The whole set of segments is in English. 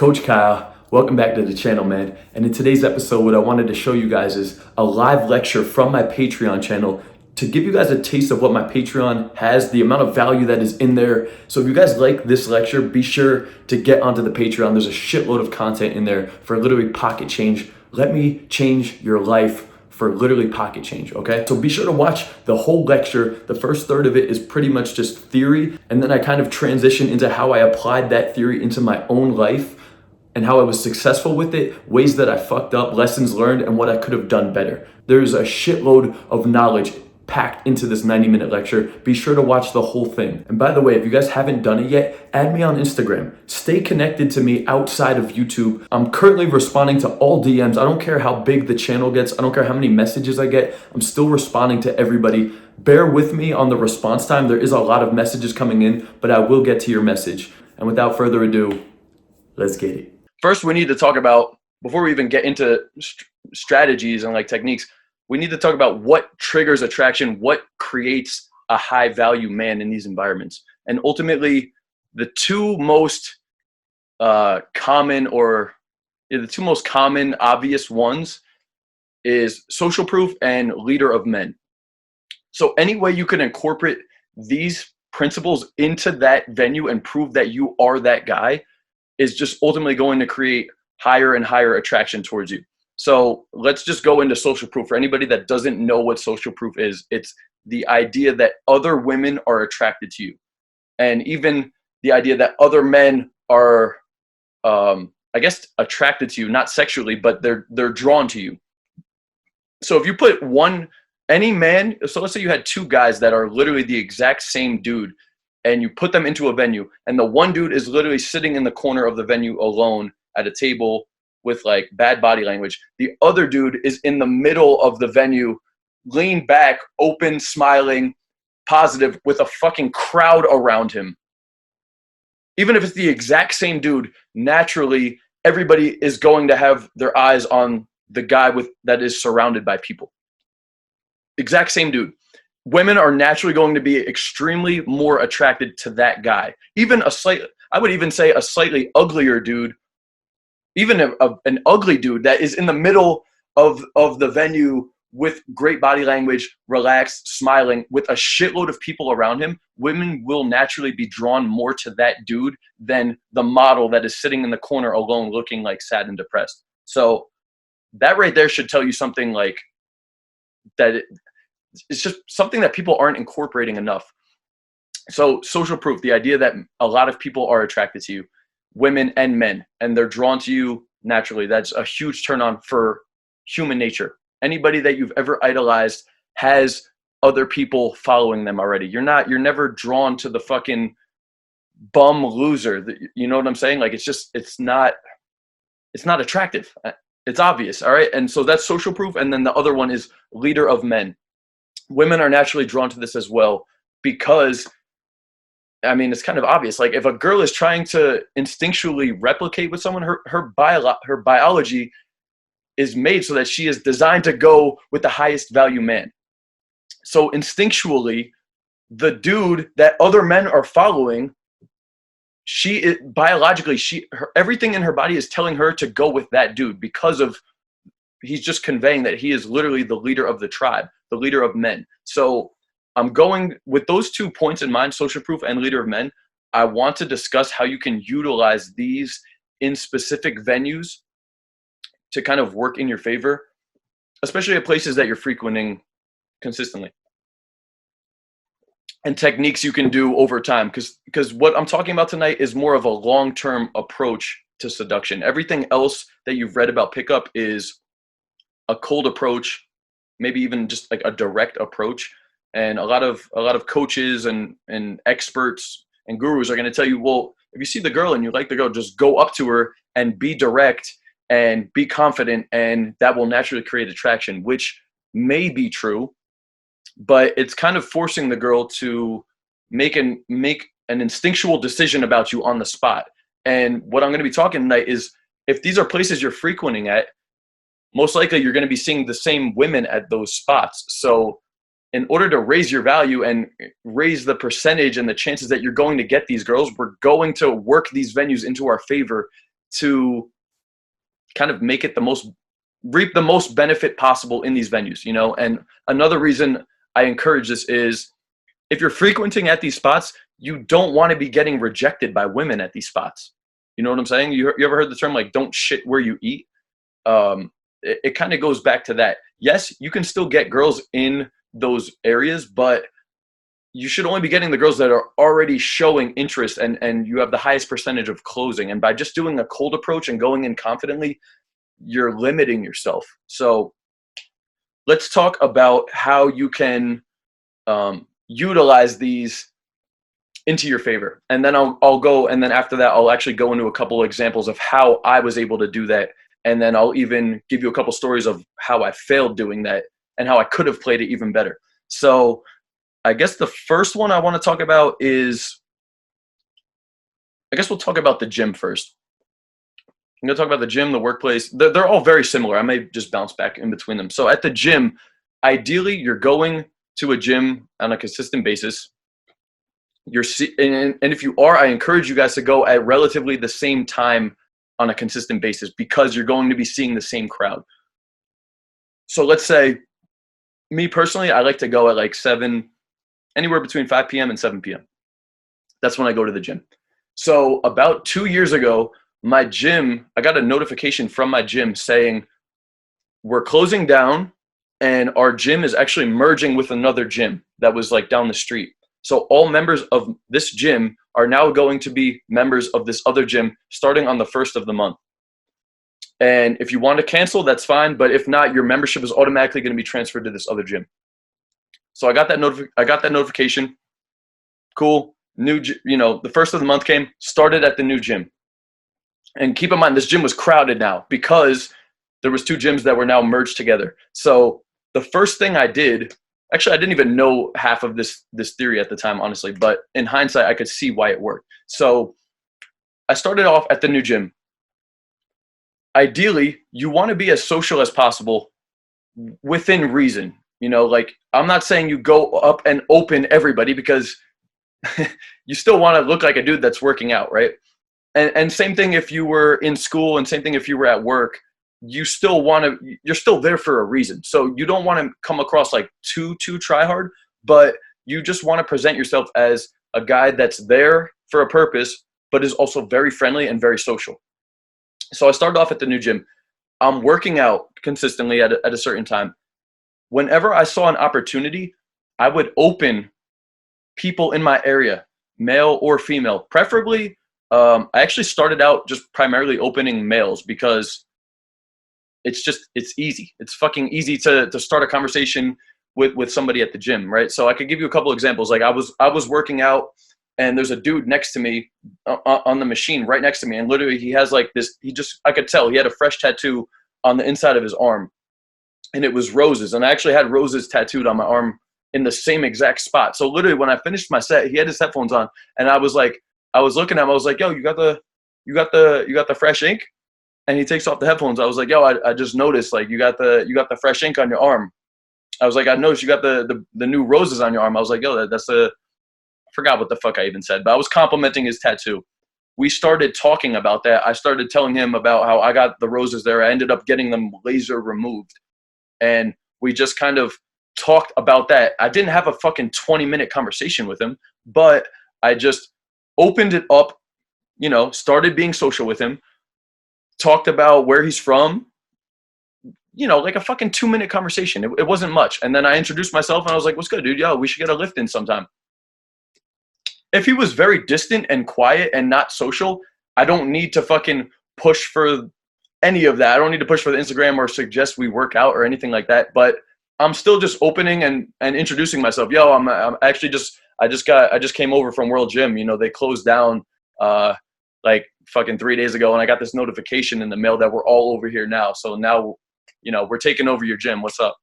Coach Kyle. Welcome back to the channel, man. And in today's episode, what I wanted to show you guys is a live lecture from my Patreon channel to give you guys a taste of what my Patreon has, the amount of value that is in there. So if you guys like this lecture, be sure to get onto the Patreon. There's a shitload of content in there for literally pocket change. Let me change your life for literally pocket change, okay? So be sure to watch the whole lecture. The first third of it is pretty much just theory, and then I kind of transition into how I applied that theory into my own life and how I was successful with it, ways that I fucked up, lessons learned, and what I could have done better. There's a shitload of knowledge packed into this 90-minute lecture. Be sure to watch the whole thing. And by the way, if you guys haven't done it yet, add me on Instagram. Stay connected to me outside of YouTube. I'm currently responding to all DMs. I don't care how big the channel gets. I don't care how many messages I get. I'm still responding to everybody. Bear with me on the response time. There is a lot of messages coming in, but I will get to your message. And without further ado, let's get it. First, we need to talk about, before we even get into strategies and like techniques, we need to talk about what triggers attraction, what creates a high value man in these environments. And ultimately, the two most common obvious ones is social proof and leader of men. So any way you can incorporate these principles into that venue and prove that you are that guy is just ultimately going to create higher and higher attraction towards you. So let's just go into social proof. For anybody that doesn't know what social proof is, it's the idea that other women are attracted to you. And even the idea that other men are, attracted to you, not sexually, but they're drawn to you. So if you put any man, so let's say you had two guys that are literally the exact same dude, and you put them into a venue, and the one dude is literally sitting in the corner of the venue alone at a table with like bad body language. The other dude is in the middle of the venue, leaned back, open, smiling, positive, with a fucking crowd around him. Even if it's the exact same dude, naturally, everybody is going to have their eyes on the guy that is surrounded by people. Exact same dude. Women are naturally going to be extremely more attracted to that guy. I would even say a slightly uglier dude, even an ugly dude that is in the middle of the venue with great body language, relaxed, smiling, with a shitload of people around him. Women will naturally be drawn more to that dude than the model that is sitting in the corner alone looking like sad and depressed. So that right there should tell you something like that. It's just something that people aren't incorporating enough. So social proof, the idea that a lot of people are attracted to you, women and men, and they're drawn to you naturally. That's a huge turn on for human nature. Anybody that you've ever idolized has other people following them already. You're never drawn to the fucking bum loser. You know what I'm saying? Like, it's not attractive. It's obvious. All right. And so that's social proof. And then the other one is leader of men. Women are naturally drawn to this as well because, I mean, it's kind of obvious. Like, if a girl is trying to instinctually replicate with someone, her biology is made so that she is designed to go with the highest value man. So instinctually, the dude that other men are following, everything in her body is telling her to go with that dude because of he's just conveying that he is literally the leader of the tribe, the leader of men. So I'm going with those 2 points in mind, social proof and leader of men. I want to discuss how you can utilize these in specific venues to kind of work in your favor, especially at places that you're frequenting consistently. And techniques you can do over time, because what I'm talking about tonight is more of a long-term approach to seduction. Everything else that you've read about pickup is a cold approach, maybe even just like a direct approach. And a lot of coaches and experts and gurus are going to tell you, well, if you see the girl and you like the girl, just go up to her and be direct and be confident, and that will naturally create attraction, which may be true, but it's kind of forcing the girl to make an instinctual decision about you on the spot. And what I'm going to be talking tonight is, if these are places you're frequenting at, most likely you're going to be seeing the same women at those spots. So in order to raise your value and raise the percentage and the chances that you're going to get these girls, we're going to work these venues into our favor to kind of make it reap the most benefit possible in these venues, you know? And another reason I encourage this is if you're frequenting at these spots, you don't want to be getting rejected by women at these spots. You know what I'm saying? You ever heard the term like don't shit where you eat? It kind of goes back to that. Yes, you can still get girls in those areas, but you should only be getting the girls that are already showing interest and you have the highest percentage of closing. And by just doing a cold approach and going in confidently, you're limiting yourself. So let's talk about how you can utilize these into your favor. And then I'll go, and then after that, I'll actually go into a couple of examples of how I was able to do that. And then I'll even give you a couple stories of how I failed doing that and how I could have played it even better. So I guess the first one I want to talk about is, I guess we'll talk about the gym first. I'm going to talk about the gym, the workplace. They're all very similar. I may just bounce back in between them. So at the gym, ideally, you're going to a gym on a consistent basis. And if you are, I encourage you guys to go at relatively the same time on a consistent basis because you're going to be seeing the same crowd. So let's say, me personally, I like to go at like 7, anywhere between 5 p.m. and 7 p.m. That's when I go to the gym. So about 2 years ago, my gym, I got a notification from my gym saying, we're closing down and our gym is actually merging with another gym that was like down the street. So all members of this gym are now going to be members of this other gym starting on the 1st of the month. And if you want to cancel, that's fine. But if not, your membership is automatically going to be transferred to this other gym. So I got that notification. Cool. The 1st of the month came, started at the new gym. And keep in mind, this gym was crowded now because there was 2 gyms that were now merged together. So the first thing I did, actually, I didn't even know half of this theory at the time, honestly, but in hindsight, I could see why it worked. So I started off at the new gym. Ideally, you want to be as social as possible within reason. You know, like, I'm not saying you go up and open everybody because you still want to look like a dude that's working out, right? And same thing if you were in school, and same thing if you were at work. You're still there for a reason. So you don't want to come across like too try hard, but you just want to present yourself as a guy that's there for a purpose, but is also very friendly and very social. So I started off at the new gym. I'm working out consistently at a certain time. Whenever I saw an opportunity, I would open people in my area, male or female, preferably. I actually started out just primarily opening males because it's easy. It's fucking easy to start a conversation with somebody at the gym, right? So I could give you a couple examples. Like I was working out and there's a dude next to me on the machine right next to me. And literally he has like this, I could tell he had a fresh tattoo on the inside of his arm and it was roses. And I actually had roses tattooed on my arm in the same exact spot. So literally when I finished my set, he had his headphones on and I was looking at him. I was like, yo, you got the fresh ink? And he takes off the headphones. I was like, yo, I just noticed like you got the fresh ink on your arm. I was like, I noticed you got the new roses on your arm. I was like, yo, I forgot what the fuck I even said, but I was complimenting his tattoo. We started talking about that. I started telling him about how I got the roses there. I ended up getting them laser removed. And we just kind of talked about that. I didn't have a fucking 20-minute conversation with him, but I just opened it up, started being social with him, talked about where he's from, like a fucking 2-minute conversation. It wasn't much. And then I introduced myself and I was like, what's good, dude? Yo, we should get a lift in sometime. If he was very distant and quiet and not social, I don't need to fucking push for any of that. I don't need to push for the Instagram or suggest we work out or anything like that. But I'm still just opening and introducing myself. Yo, I'm actually I just came over from World Gym. They closed down like fucking 3 days ago, and I got this notification in the mail that we're all over here now. So now, we're taking over your gym. What's up?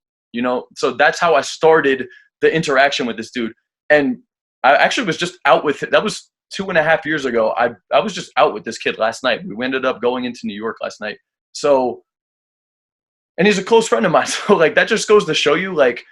So that's how I started the interaction with this dude. And I actually was just out with it. That was 2.5 years ago. I was just out with this kid last night. We ended up going into New York last night. So, and he's a close friend of mine. So like, that just goes to show you like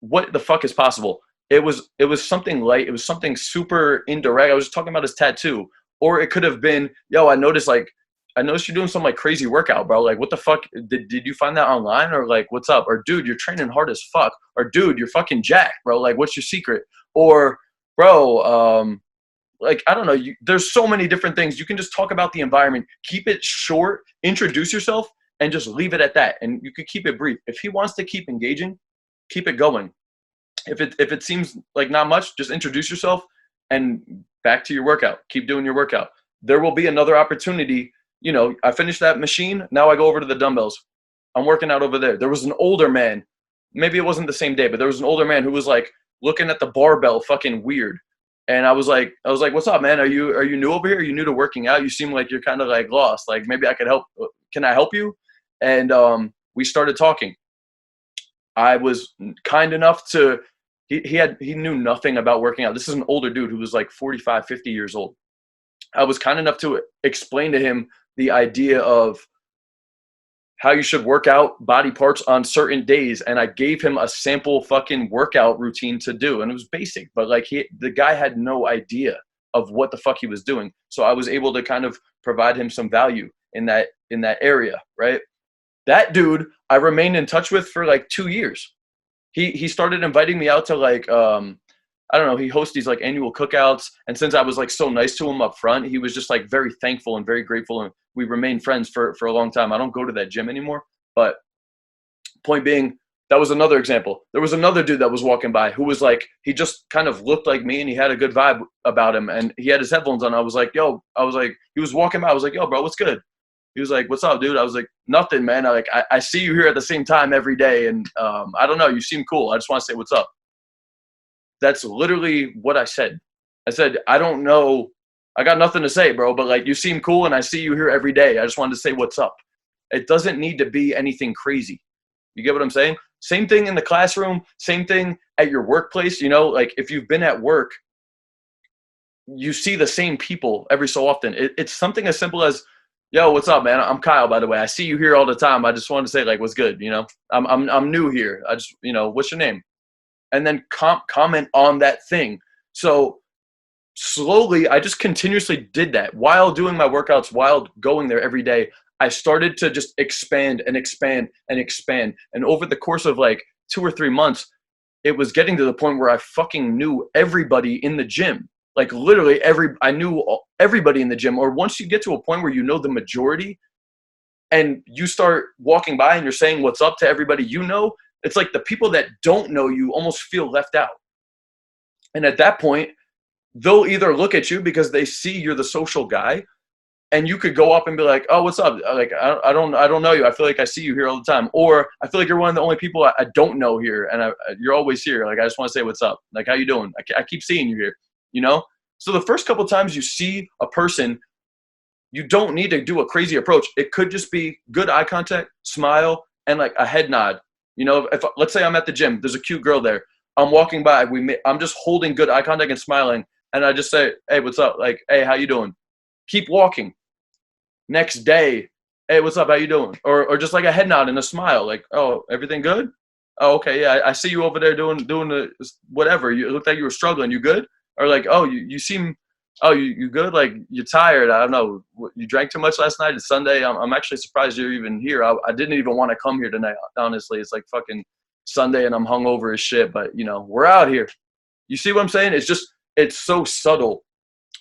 what the fuck is possible. It was something light. It was something super indirect. I was just talking about his tattoo. Or it could have been, yo, I noticed like I noticed you're doing some like crazy workout, bro. Like, what the fuck? Did you find that online, or like, what's up? Or dude, you're training hard as fuck. Or dude, you're fucking jacked, bro. Like, what's your secret? Or bro, like I don't know. There's so many different things. You can just talk about the environment, keep it short, introduce yourself, and just leave it at that. And you could keep it brief. If he wants to keep engaging, keep it going. If it seems like not much, just introduce yourself and back to your workout. Keep doing your workout. There will be another opportunity. You know, I finished that machine. Now I go over to the dumbbells. I'm working out over there. There was an older man. Maybe it wasn't the same day, but there was an older man who was like looking at the barbell fucking weird. And I was like, what's up, man? Are you new over here? Are you new to working out? You seem like you're kind of like lost. Like maybe I could help. Can I help you? And we started talking. I was kind enough to, he knew nothing about working out. This is an older dude who was like 45, 50 years old. I was kind enough to explain to him the idea of how you should work out body parts on certain days. And I gave him a sample fucking workout routine to do. And it was basic, but like the guy had no idea of what the fuck he was doing. So I was able to kind of provide him some value in that area, right? That dude I remained in touch with for like 2 years. He started inviting me out to like I don't know, he hosts these like annual cookouts, and since I was like so nice to him up front, he was just like very thankful and very grateful, and we remained friends for a long time. I don't go to that gym anymore, but point being, that was another example. There was another dude that was walking by who was like, he just kind of looked like me and he had a good vibe about him, and he had his headphones on. I was like, he was walking by. I was like, yo, bro, what's good? He was like, what's up, dude? I was like, nothing, man. I see you here at the same time every day, and I don't know, you seem cool. I just want to say what's up. That's literally what I said. I said, I don't know. I got nothing to say, bro, but like you seem cool and I see you here every day. I just wanted to say what's up. It doesn't need to be anything crazy. You get what I'm saying? Same thing in the classroom, same thing at your workplace. You know, like if you've been at work, you see the same people every so often. It's something as simple as, yo, what's up, man? I'm Kyle, by the way. I see you here all the time. I just wanted to say like, what's good? You know, I'm new here. I just, you know, what's your name? And then comment on that thing. So slowly, I just continuously did that while doing my workouts, while going there every day. I started to just expand and expand and expand. And over the course of like 2 or 3 months, it was getting to the point where I fucking knew everybody in the gym. Like literally I knew everybody in the gym. Or once you get to a point where you know the majority and you start walking by and you're saying what's up to everybody you know, it's like the people that don't know you almost feel left out. And at that point, they'll either look at you because they see you're the social guy, and you could go up and be like, oh, what's up? Like, I don't know you. I feel like I see you here all the time. Or I feel like you're one of the only people I don't know here, and you're always here. Like, I just want to say what's up. Like, how you doing? I keep seeing you here, you know? So the first couple times you see a person, you don't need to do a crazy approach. It could just be good eye contact, smile, and like a head nod. You know, if let's say I'm at the gym, there's a cute girl there. I'm walking by, I'm just holding good eye contact and smiling, and I just say, hey, what's up? Like, hey, how you doing? Keep walking. Next day, hey, what's up? How you doing? Or just like a head nod and a smile, like, oh, everything good? Oh, okay, yeah, I see you over there doing the whatever. You looked like you were struggling. You good? Or like, oh, you seem, oh, you good? Like you're tired. I don't know. You drank too much last night. It's Sunday. I'm actually surprised you're even here. I didn't even want to come here tonight. Honestly, it's like fucking Sunday and I'm hungover as shit. But you know, we're out here. You see what I'm saying? It's so subtle.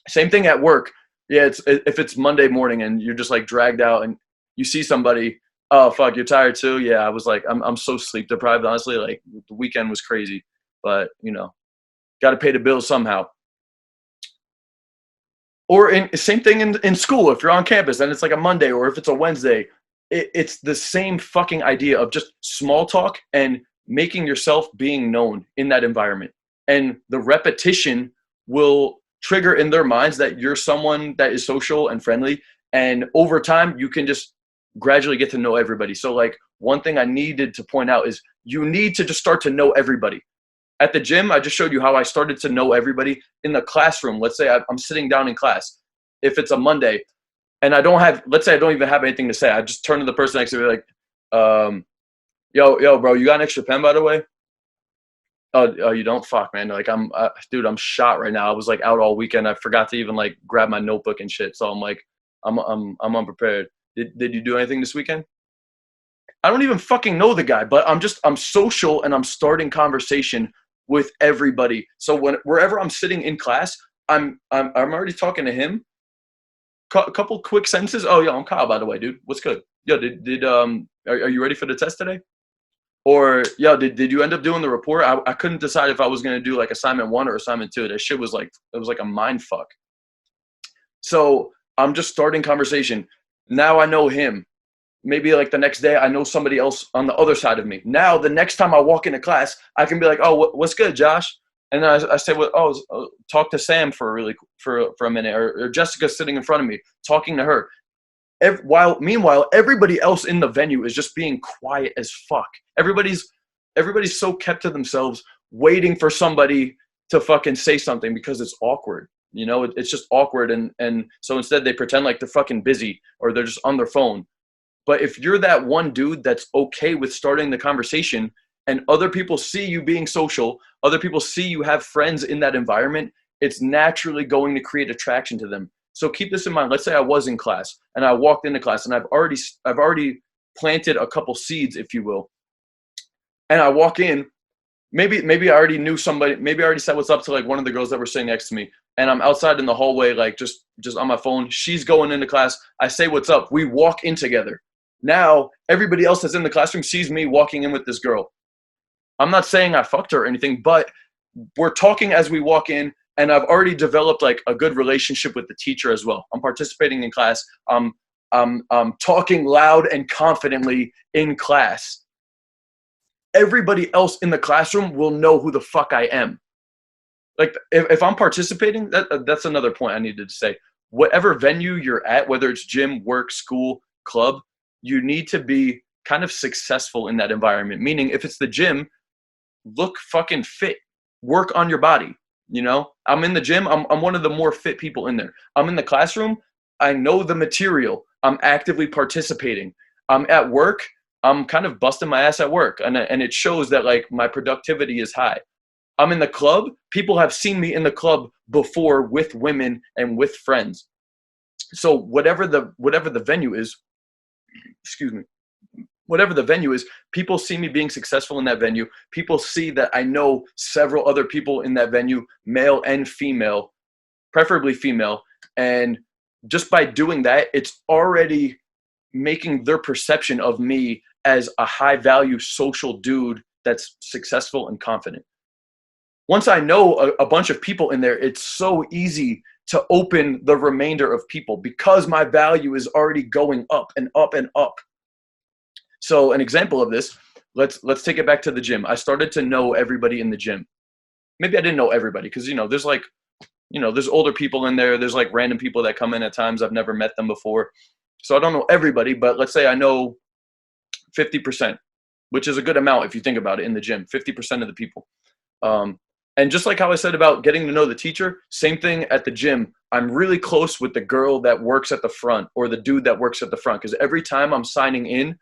Same thing at work. Yeah, if it's Monday morning and you're just like dragged out and you see somebody, oh fuck, you're tired too. Yeah, I was like, I'm so sleep deprived. Honestly, like the weekend was crazy, but you know, got to pay the bills somehow. Or same thing in school. If you're on campus and it's like a Monday, or if it's a Wednesday, it's the same fucking idea of just small talk and making yourself being known in that environment. And the repetition will trigger in their minds that you're someone that is social and friendly. And over time, you can just gradually get to know everybody. So like one thing I needed to point out is you need to just start to know everybody. At the gym, I just showed you how I started to know everybody. In the classroom, let's say I'm sitting down in class. If it's a Monday and let's say I don't even have anything to say. I just turn to the person next to me like, yo, bro, you got an extra pen, by the way? Oh, you don't? Fuck, man. Like dude, I'm shot right now. I was like out all weekend. I forgot to even like grab my notebook and shit. So I'm like, I'm unprepared. Did you do anything this weekend? I don't even fucking know the guy, but I'm social and I'm starting conversation with everybody. So wherever I'm sitting in class, I'm already talking to him. A couple quick sentences. Oh yeah, I'm Kyle, by the way, dude. What's good? Yo, are you ready for the test today? Or yo, did you end up doing the report? I couldn't decide if I was gonna do like assignment 1 or assignment 2. That shit was like, it was like a mind fuck. So I'm just starting conversation. Now I know him. Maybe like the next day I know somebody else on the other side of me. Now the next time I walk into class, I can be like, oh, what's good, Josh? And then I say, talk to Sam for a minute, or Jessica's sitting in front of me, talking to her. Meanwhile, everybody else in the venue is just being quiet as fuck. Everybody's so kept to themselves, waiting for somebody to fucking say something because it's awkward. You know, it's just awkward. And so instead they pretend like they're fucking busy or they're just on their phone. But if you're that one dude that's okay with starting the conversation and other people see you being social, other people see you have friends in that environment, it's naturally going to create attraction to them. So keep this in mind. Let's say I was in class and I walked into class and I've already planted a couple seeds, if you will. And I walk in, maybe I already knew somebody, maybe I already said what's up to like one of the girls that were sitting next to me. And I'm outside in the hallway, like just on my phone. She's going into class. I say what's up. We walk in together. Now, everybody else that's in the classroom sees me walking in with this girl. I'm not saying I fucked her or anything, but we're talking as we walk in, and I've already developed like a good relationship with the teacher as well. I'm participating in class. I'm talking loud and confidently in class. Everybody else in the classroom will know who the fuck I am. Like, if I'm participating, that's another point I needed to say. Whatever venue you're at, whether it's gym, work, school, club, you need to be kind of successful in that environment. Meaning, if it's the gym, look fucking fit. Work on your body. You know, I'm in the gym. I'm one of the more fit people in there. I'm in the classroom. I know the material. I'm actively participating. I'm at work. I'm kind of busting my ass at work. And it shows that like my productivity is high. I'm in the club. People have seen me in the club before with women and with friends. So whatever the venue is, excuse me, whatever the venue is, people see me being successful in that venue. People see that I know several other people in that venue, male and female, preferably female. And just by doing that, it's already making their perception of me as a high value social dude that's successful and confident. Once I know a bunch of people in there, it's so easy to open the remainder of people because my value is already going up and up and up. So an example of this, let's take it back to the gym. I started to know everybody in the gym. Maybe I didn't know everybody because, there's older people in there. There's like random people that come in at times. I've never met them before. So I don't know everybody, but let's say I know 50%, which is a good amount if you think about it in the gym, 50% of the people. And just like how I said about getting to know the teacher, same thing at the gym. I'm really close with the girl that works at the front or the dude that works at the front because every time I'm signing in,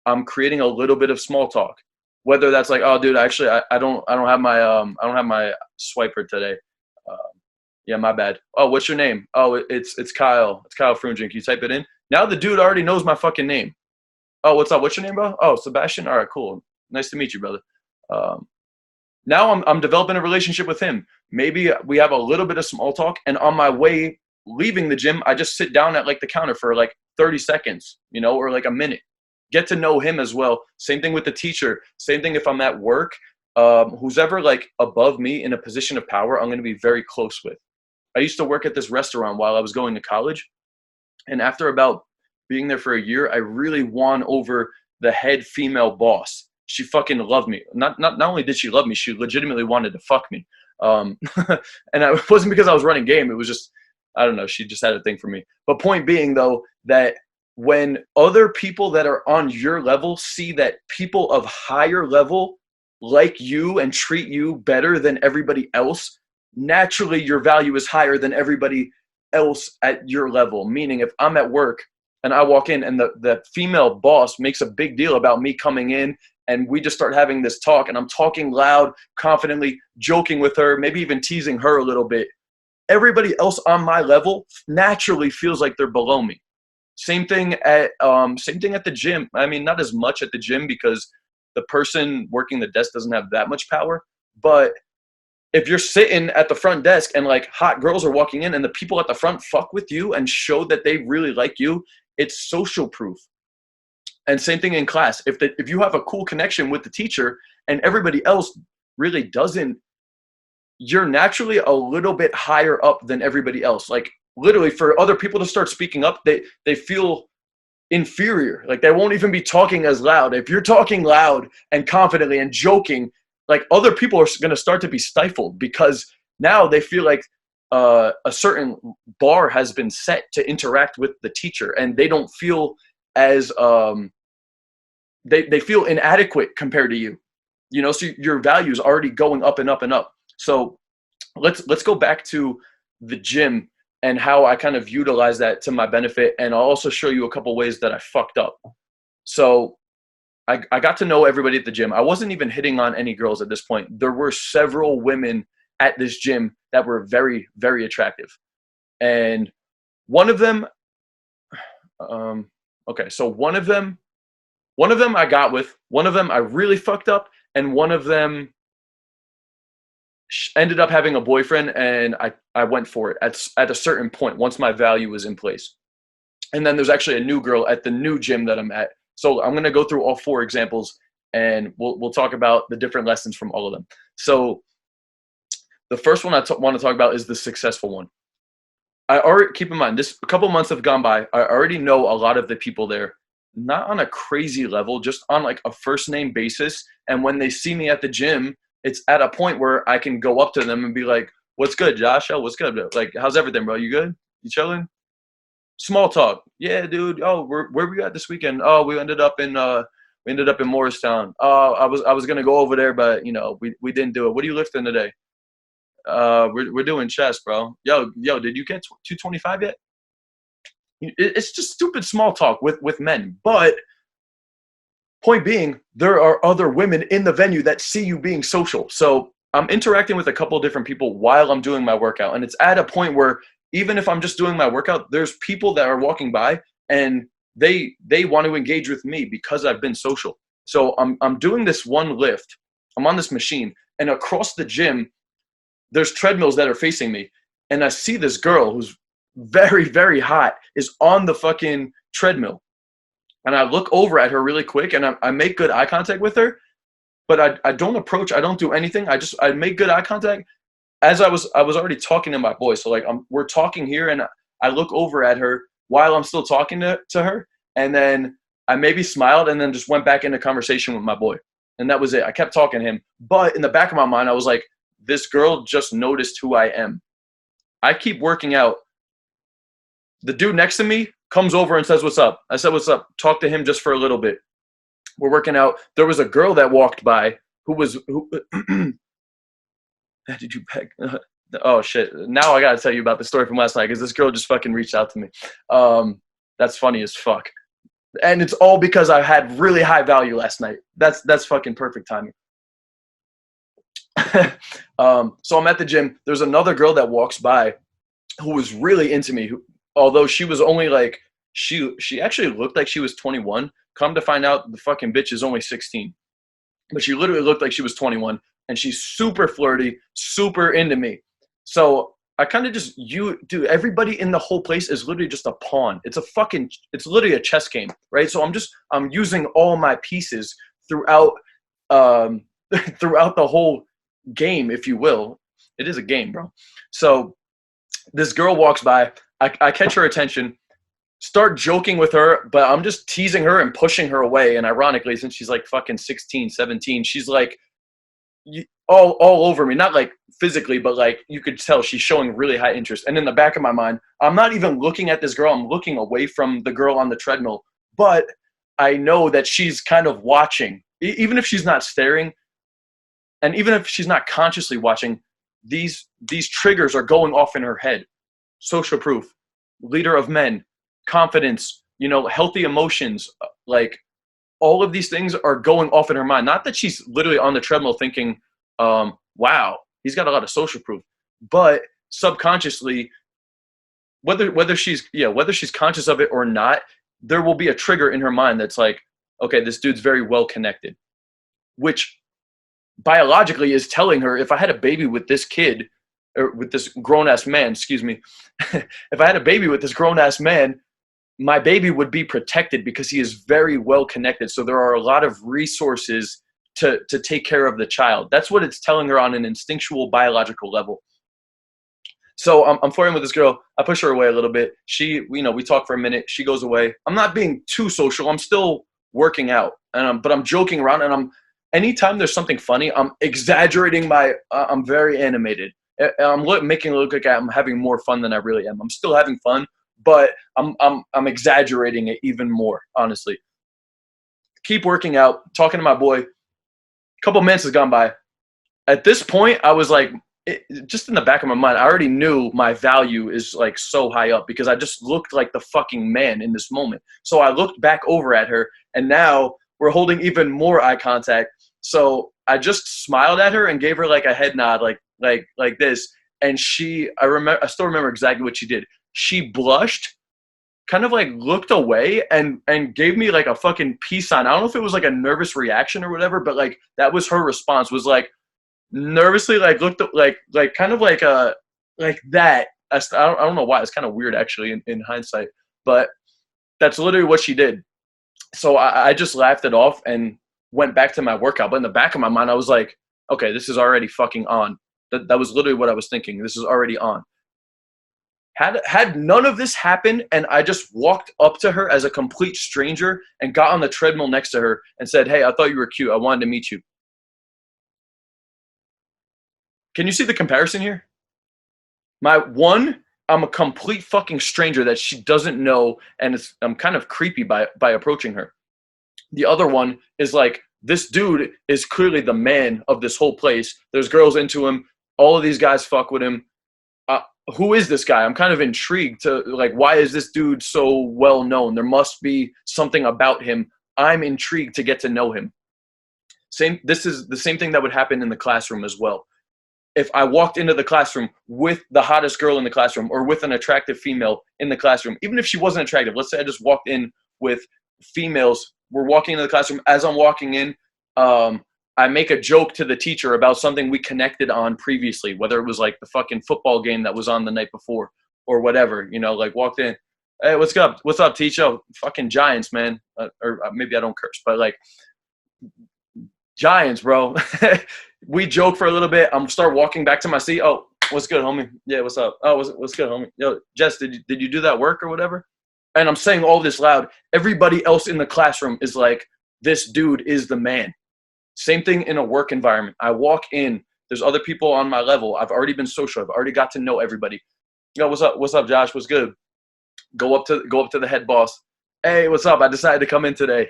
I'm creating a little bit of small talk. Whether that's like, oh, dude, actually, I don't have my swiper today. Yeah, my bad. Oh, what's your name? Oh, it's Kyle. It's Kyle Frungin. Can you type it in? Now the dude already knows my fucking name. Oh, what's up? What's your name, bro? Oh, Sebastian. All right, cool. Nice to meet you, brother. Now I'm developing a relationship with him. Maybe we have a little bit of small talk, and on my way leaving the gym, I just sit down at like the counter for like 30 seconds, or like a minute. Get to know him as well. Same thing with the teacher. Same thing if I'm at work. Who's ever like above me in a position of power, I'm going to be very close with. I used to work at this restaurant while I was going to college. And after about being there for a year, I really won over the head female boss. She fucking loved me. Not only did she love me, she legitimately wanted to fuck me. And it wasn't because I was running game. It was just, I don't know. She just had a thing for me. But point being though, that when other people that are on your level see that people of higher level like you and treat you better than everybody else, naturally your value is higher than everybody else at your level. Meaning if I'm at work and I walk in and the female boss makes a big deal about me coming in and we just start having this talk and I'm talking loud, confidently, joking with her, maybe even teasing her a little bit, everybody else on my level naturally feels like they're below me. same thing at the gym. I mean, not as much at the gym because the person working the desk doesn't have that much power. But if you're sitting at the front desk and like hot girls are walking in and the people at the front fuck with you and show that they really like you, it's social proof. And same thing in class. If you have a cool connection with the teacher and everybody else really doesn't, you're naturally a little bit higher up than everybody else. Like literally for other people to start speaking up, they feel inferior. Like they won't even be talking as loud. If you're talking loud and confidently and joking, like other people are going to start to be stifled because now they feel like a certain bar has been set to interact with the teacher, and they don't feel as they feel inadequate compared to you. You know, so your value is already going up and up and up. So let's go back to the gym and how I kind of utilize that to my benefit. And I'll also show you a couple ways that I fucked up. So I got to know everybody at the gym. I wasn't even hitting on any girls at this point. There were several women at this gym that were very, very attractive. And one of them, okay, so one of them I got with, one of them I really fucked up, and one of them ended up having a boyfriend, and I went for it at a certain point once my value was in place. And then there's actually a new girl at the new gym that I'm at. So I'm going to go through all 4 examples, and we'll talk about the different lessons from all of them. So the first one I want to talk about is the successful one. I already, keep in mind, this a couple months have gone by. I already know a lot of the people there, not on a crazy level, just on like a first name basis. And when they see me at the gym, it's at a point where I can go up to them and be like, "What's good, Josh? Oh, what's good? Like, how's everything, bro? You good? You chilling?" Small talk. "Yeah, dude. Oh, where we at this weekend? Oh, we ended up in Morristown. Oh, I was gonna go over there, but you know, we didn't do it. What are you lifting today?" We're doing chest, bro. Yo, did you get 225 yet? It's just stupid small talk with men. But point being, there are other women in the venue that see you being social. So I'm interacting with a couple of different people while I'm doing my workout, and it's at a point where even if I'm just doing my workout, there's people that are walking by and they want to engage with me because I've been social. So I'm doing this one lift. I'm on this machine, and across the gym, there's treadmills that are facing me. And I see this girl who's very, very hot is on the fucking treadmill. And I look over at her really quick, and I make good eye contact with her, but I don't approach. I don't do anything. I make good eye contact. As I was already talking to my boy. So like we're talking here, and I look over at her while I'm still talking to her, and then I maybe smiled and then just went back into conversation with my boy. And that was it. I kept talking to him. But in the back of my mind, I was like, this girl just noticed who I am. I keep working out. The dude next to me comes over and says, "What's up?" I said, "What's up?" Talk to him just for a little bit. We're working out. There was a girl that walked by who did you peg? Oh shit. Now I gotta tell you about the story from last night because this girl just fucking reached out to me. That's funny as fuck. And it's all because I had really high value last night. That's fucking perfect timing. So I'm at the gym. There's another girl that walks by who was really into me, although she was only like, she actually looked like she was 21. Come to find out, the fucking bitch is only 16. But she literally looked like she was 21, and she's super flirty, super into me. So I kind of just, dude, everybody in the whole place is literally just a pawn. It's literally a chess game, right? So I'm using all my pieces throughout the whole game, if you will. It is a game, bro. So this girl walks by. I catch her attention, start joking with her, but I'm just teasing her and pushing her away. And ironically, since she's like fucking 16, 17, she's like all over me. Not like physically, but like you could tell she's showing really high interest. And in the back of my mind, I'm not even looking at this girl. I'm looking away from the girl on the treadmill. But I know that she's kind of watching. Even if she's not staring, and even if she's not consciously watching, these triggers are going off in her head. Social proof, leader of men, confidence, healthy emotions, like all of these things are going off in her mind. Not that she's literally on the treadmill thinking, wow, he's got a lot of social proof, but subconsciously whether she's conscious of it or not, there will be a trigger in her mind that's like, okay, this dude's very well connected, which biologically is telling her, if I had a baby with this kid, or with this grown ass man, excuse me, if I had a baby with this grown ass man, my baby would be protected because he is very well connected. So there are a lot of resources to take care of the child. That's what it's telling her on an instinctual biological level. So I'm flirting with this girl. I push her away a little bit. We talk for a minute. She goes away. I'm not being too social. I'm still working out, but I'm joking around. And anytime there's something funny, I'm exaggerating I'm very animated. I'm making it look like I'm having more fun than I really am. I'm still having fun, but I'm exaggerating it even more, honestly. Keep working out, talking to my boy. A couple minutes has gone by. At this point, I was like, just in the back of my mind, I already knew my value is like so high up because I just looked like the fucking man in this moment. So I looked back over at her, and now we're holding even more eye contact. So I just smiled at her and gave her like a head nod, like this. And I still remember exactly what she did. She blushed, kind of like looked away and gave me like a fucking peace sign. I don't know if it was like a nervous reaction or whatever, but like that was her response, was like nervously, like looked like kind of like that. I don't know why. It's kind of weird actually in hindsight, but that's literally what she did. So I just laughed it off and went back to my workout. But in the back of my mind, I was like, okay, this is already fucking on. That was literally what I was thinking. This is already on. Had none of this happened and I just walked up to her as a complete stranger and got on the treadmill next to her and said, hey, I thought you were cute. I wanted to meet you. Can you see the comparison here? I'm a complete fucking stranger that she doesn't know, and I'm kind of creepy by approaching her. The other one is like, this dude is clearly the man of this whole place. There's girls into him. All of these guys fuck with him. Who is this guy? I'm kind of intrigued to like, why is this dude so well known? There must be something about him. I'm intrigued to get to know him. This is the same thing that would happen in the classroom as well. If I walked into the classroom with the hottest girl in the classroom or with an attractive female in the classroom, even if she wasn't attractive, let's say I just walked in with females, we're walking into the classroom. As I'm walking in, I make a joke to the teacher about something we connected on previously, whether it was like the fucking football game that was on the night before or whatever, like walked in. Hey, what's up? What's up, teacher? Oh, fucking Giants, man. Or maybe I don't curse, but like Giants, bro. We joke for a little bit. I'm start walking back to my seat. Oh, what's good, homie? Yeah, what's up? Oh, what's good, homie? Yo, Jess, did you do that work or whatever? And I'm saying all this loud. Everybody else in the classroom is like, this dude is the man. Same thing in a work environment. I walk in. There's other people on my level. I've already been social. I've already got to know everybody. Yo, what's up? What's up, Josh? What's good? Go up to the head boss. Hey, what's up? I decided to come in today.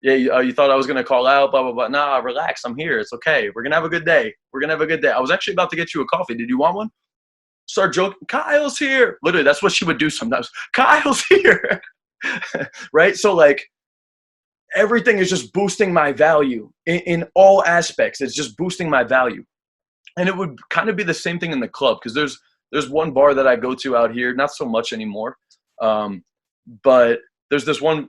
Yeah, you thought I was going to call out, blah, blah, blah. Nah, relax. I'm here. It's okay. We're going to have a good day. I was actually about to get you a coffee. Did you want one? Start joking. Kyle's here. Literally, that's what she would do sometimes. Kyle's here. Right? So, like, everything is just boosting my value in all aspects. It's just boosting my value. And it would kind of be the same thing in the club because there's one bar that I go to out here, not so much anymore, but there's this one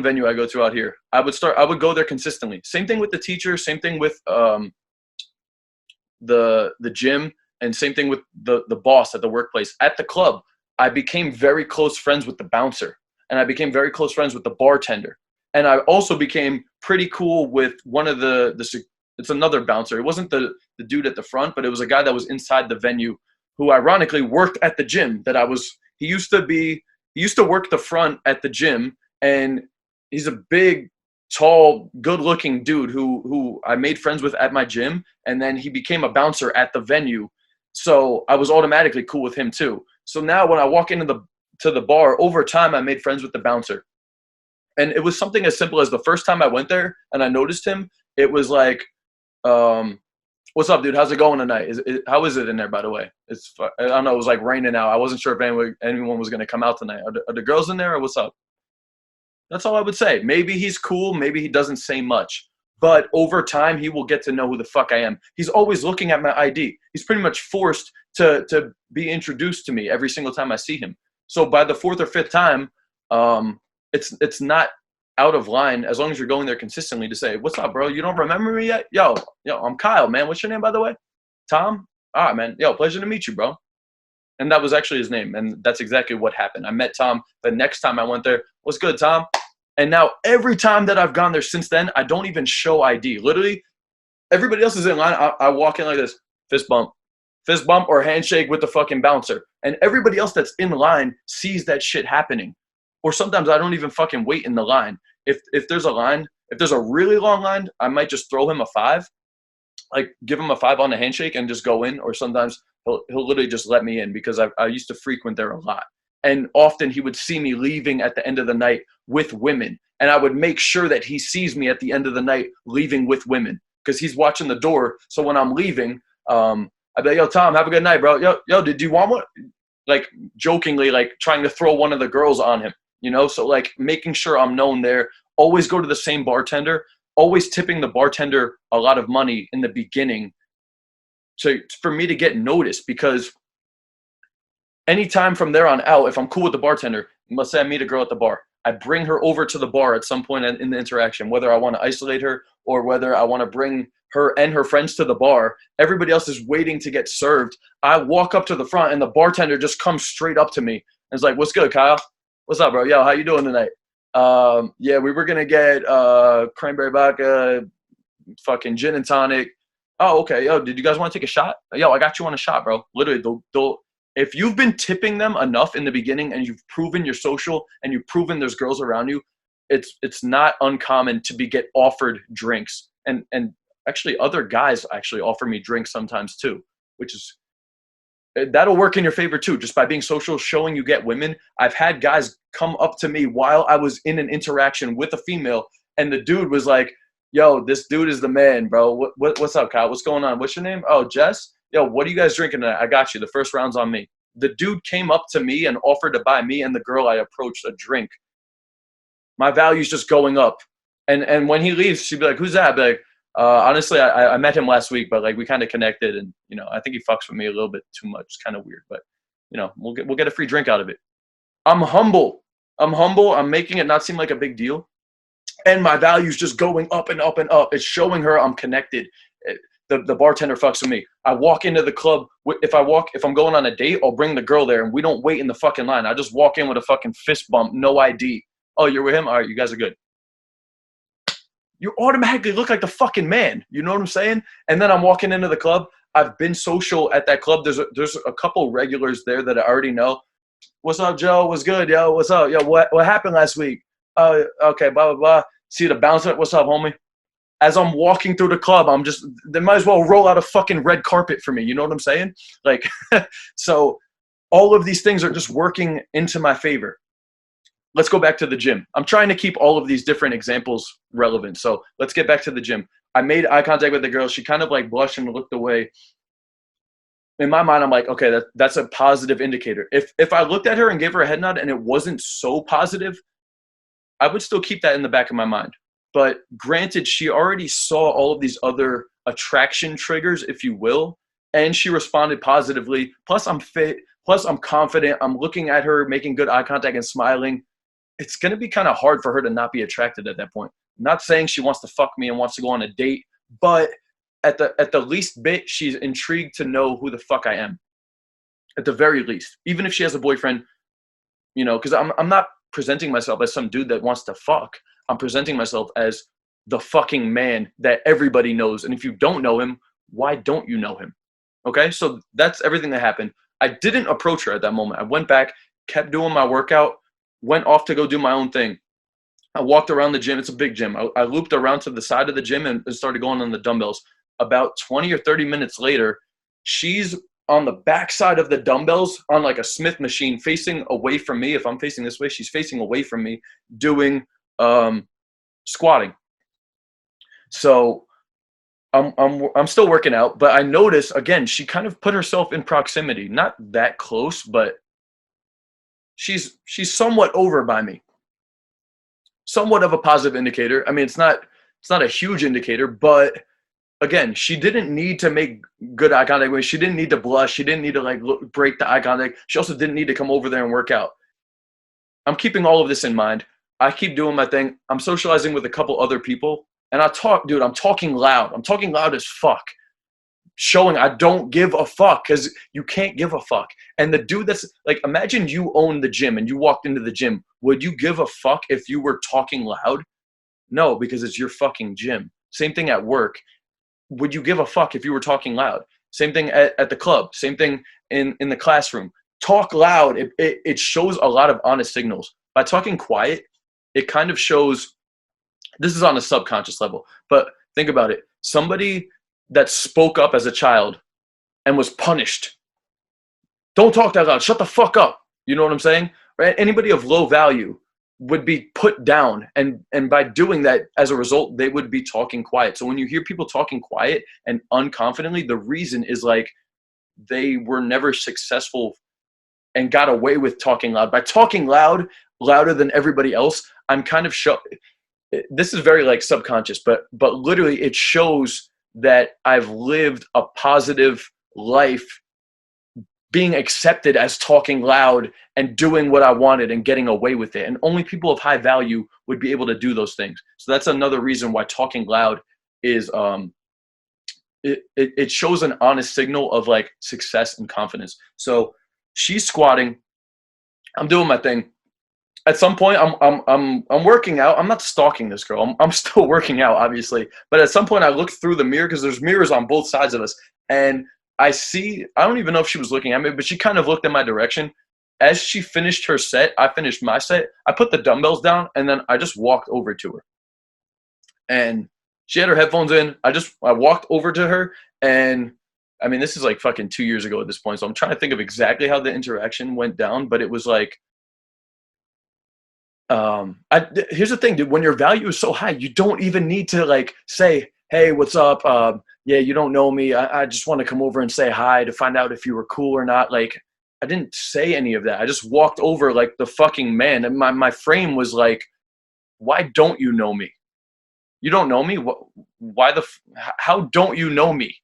venue I go to out here. I would go there consistently. Same thing with the teacher, same thing with the gym, and same thing with the boss at the workplace. At the club, I became very close friends with the bouncer, and I became very close friends with the bartender. And I also became pretty cool with one of it's another bouncer. It wasn't the dude at the front, but it was a guy that was inside the venue who ironically worked at the gym he used to work the front at the gym, and he's a big, tall, good-looking dude who I made friends with at my gym, and then he became a bouncer at the venue. So I was automatically cool with him too. So now when I walk into the bar, over time I made friends with the bouncer. And it was something as simple as the first time I went there and I noticed him, it was like, what's up, dude? How's it going tonight? How is it in there, by the way? I don't know. It was like raining out. I wasn't sure if anyone was going to come out tonight. Are the girls in there or what's up? That's all I would say. Maybe he's cool. Maybe he doesn't say much. But over time, he will get to know who the fuck I am. He's always looking at my ID. He's pretty much forced to be introduced to me every single time I see him. So by the fourth or fifth time, it's not out of line as long as you're going there consistently to say, "What's up, bro? You don't remember me yet? Yo, I'm Kyle, man. What's your name, by the way? Tom? All right, man. Yo, pleasure to meet you, bro." And that was actually his name, and that's exactly what happened. I met Tom the next time I went there. What's good, Tom? And now every time that I've gone there since then, I don't even show ID. Literally, everybody else is in line. I walk in like this, fist bump or handshake with the fucking bouncer. And everybody else that's in line sees that shit happening. Or sometimes I don't even fucking wait in the line. If there's a line, if there's a really long line, I might just throw him a 5, like give him a 5 on the handshake and just go in. Or sometimes he'll literally just let me in because I used to frequent there a lot. And often he would see me leaving at the end of the night with women. And I would make sure that he sees me at the end of the night leaving with women because he's watching the door. So when I'm leaving, I'd be like, "Yo, Tom, have a good night, bro. Yo, did you want one?" Like jokingly, like trying to throw one of the girls on him, you know? So like making sure I'm known there. Always go to the same bartender. Always tipping the bartender a lot of money in the beginning for me to get noticed, because anytime from there on out, if I'm cool with the bartender, let's say I meet a girl at the bar, I bring her over to the bar at some point in the interaction, whether I want to isolate her or whether I want to bring her and her friends to the bar. Everybody else is waiting to get served. I walk up to the front and the bartender just comes straight up to me and is like, "What's good, Kyle? What's up, bro? Yo, how you doing tonight? Yeah, we were going to get cranberry vodka, fucking gin and tonic. Oh, okay. Yo, did you guys want to take a shot? Yo, I got you on a shot, bro." Literally, if you've been tipping them enough in the beginning and you've proven you're social and you've proven there's girls around you, it's not uncommon to get offered drinks. And actually other guys actually offer me drinks sometimes too, which is, that'll work in your favor too. Just by being social, showing you get women. I've had guys come up to me while I was in an interaction with a female and the dude was like, "Yo, this dude is the man, bro. What's up, Kyle? What's going on? What's your name? Oh, Jess? Yo, what are you guys drinking tonight? I got you. The first round's on me." The dude came up to me and offered to buy me and the girl I approached a drink. My value's just going up. And when he leaves, she'd be like, "Who's that?" I'd be like, honestly, I met him last week, but like we kind of connected, and I think he fucks with me a little bit too much. It's kind of weird, but we'll get a free drink out of it. I'm humble. I'm making it not seem like a big deal. And my value's just going up and up and up. It's showing her I'm connected. The bartender fucks with me. I walk into the club. If I'm going on a date, I'll bring the girl there, and we don't wait in the fucking line. I just walk in with a fucking fist bump, no ID. "Oh, you're with him? All right, you guys are good." You automatically look like the fucking man. You know what I'm saying? And then I'm walking into the club. I've been social at that club. There's a couple regulars there that I already know. "What's up, Joe? What's good, yo? What's up? Yo, what happened last week? Oh, okay, blah, blah, blah." See the bouncer. "What's up, homie?" As I'm walking through the club, they might as well roll out a fucking red carpet for me. You know what I'm saying? Like, so all of these things are just working into my favor. Let's go back to the gym. I'm trying to keep all of these different examples relevant. So let's get back to the gym. I made eye contact with the girl. She kind of like blushed and looked away. In my mind, I'm like, okay, that's a positive indicator. If I looked at her and gave her a head nod and it wasn't so positive, I would still keep that in the back of my mind. But granted, she already saw all of these other attraction triggers, if you will, and she responded positively. Plus, I'm fit. Plus, I'm confident. I'm looking at her, making good eye contact and smiling. It's going to be kind of hard for her to not be attracted at that point. I'm not saying she wants to fuck me and wants to go on a date, but at the least bit, she's intrigued to know who the fuck I am. At the very least. Even if she has a boyfriend, because I'm not presenting myself as some dude that wants to fuck. I'm presenting myself as the fucking man that everybody knows. And if you don't know him, why don't you know him? Okay, so that's everything that happened. I didn't approach her at that moment. I went back, kept doing my workout, went off to go do my own thing. I walked around the gym. It's a big gym. I looped around to the side of the gym and started going on the dumbbells. About 20 or 30 minutes later, she's on the backside of the dumbbells on like a Smith machine facing away from me. If I'm facing this way, she's facing away from me doing squatting. So I'm still working out, but I notice again, she kind of put herself in proximity, not that close, but she's somewhat over by me. Somewhat of a positive indicator. I mean, it's not a huge indicator, but again, she didn't need to make good eye contact with me. She didn't need to blush. She didn't need to break the eye contact. She also didn't need to come over there and work out. I'm keeping all of this in mind. I keep doing my thing. I'm socializing with a couple other people, and I talk, dude. I'm talking loud. I'm talking loud as fuck, showing I don't give a fuck because you can't give a fuck. And the dude that's like, imagine you own the gym and you walked into the gym. Would you give a fuck if you were talking loud? No, because it's your fucking gym. Same thing at work. Would you give a fuck if you were talking loud? Same thing at the club. Same thing in the classroom. Talk loud. It shows a lot of honest signals. By talking quiet, it kind of shows, this is on a subconscious level, but think about it. Somebody that spoke up as a child and was punished. Don't talk that loud. Shut the fuck up. You know what I'm saying? Right? Anybody of low value would be put down, and by doing that, as a result, they would be talking quiet. So when you hear people talking quiet and unconfidently, the reason is like they were never successful and got away with talking loud. By talking loud, louder than everybody else, I'm kind of this is very like subconscious, but literally it shows that I've lived a positive life, being accepted as talking loud and doing what I wanted and getting away with it. And only people of high value would be able to do those things. So that's another reason why talking loud is, it shows an honest signal of like success and confidence. So she's squatting. I'm doing my thing. At some point, I'm working out. I'm not stalking this girl. I'm still working out, obviously. But at some point, I look through the mirror because there's mirrors on both sides of us, and I don't even know if she was looking at me, but she kind of looked in my direction. As she finished her set, I finished my set. I put the dumbbells down, and then I just walked over to her. And she had her headphones in. I walked over to her, and I mean, this is like fucking 2 years ago at this point, so I'm trying to think of exactly how the interaction went down, but it was like, here's the thing, dude. When your value is so high, you don't even need to like say, "Hey, what's up? Yeah, you don't know me. I just want to come over and say hi to find out if you were cool or not." Like, I didn't say any of that. I just walked over like the fucking man, and my frame was like, "Why don't you know me? You don't know me. How don't you know me?"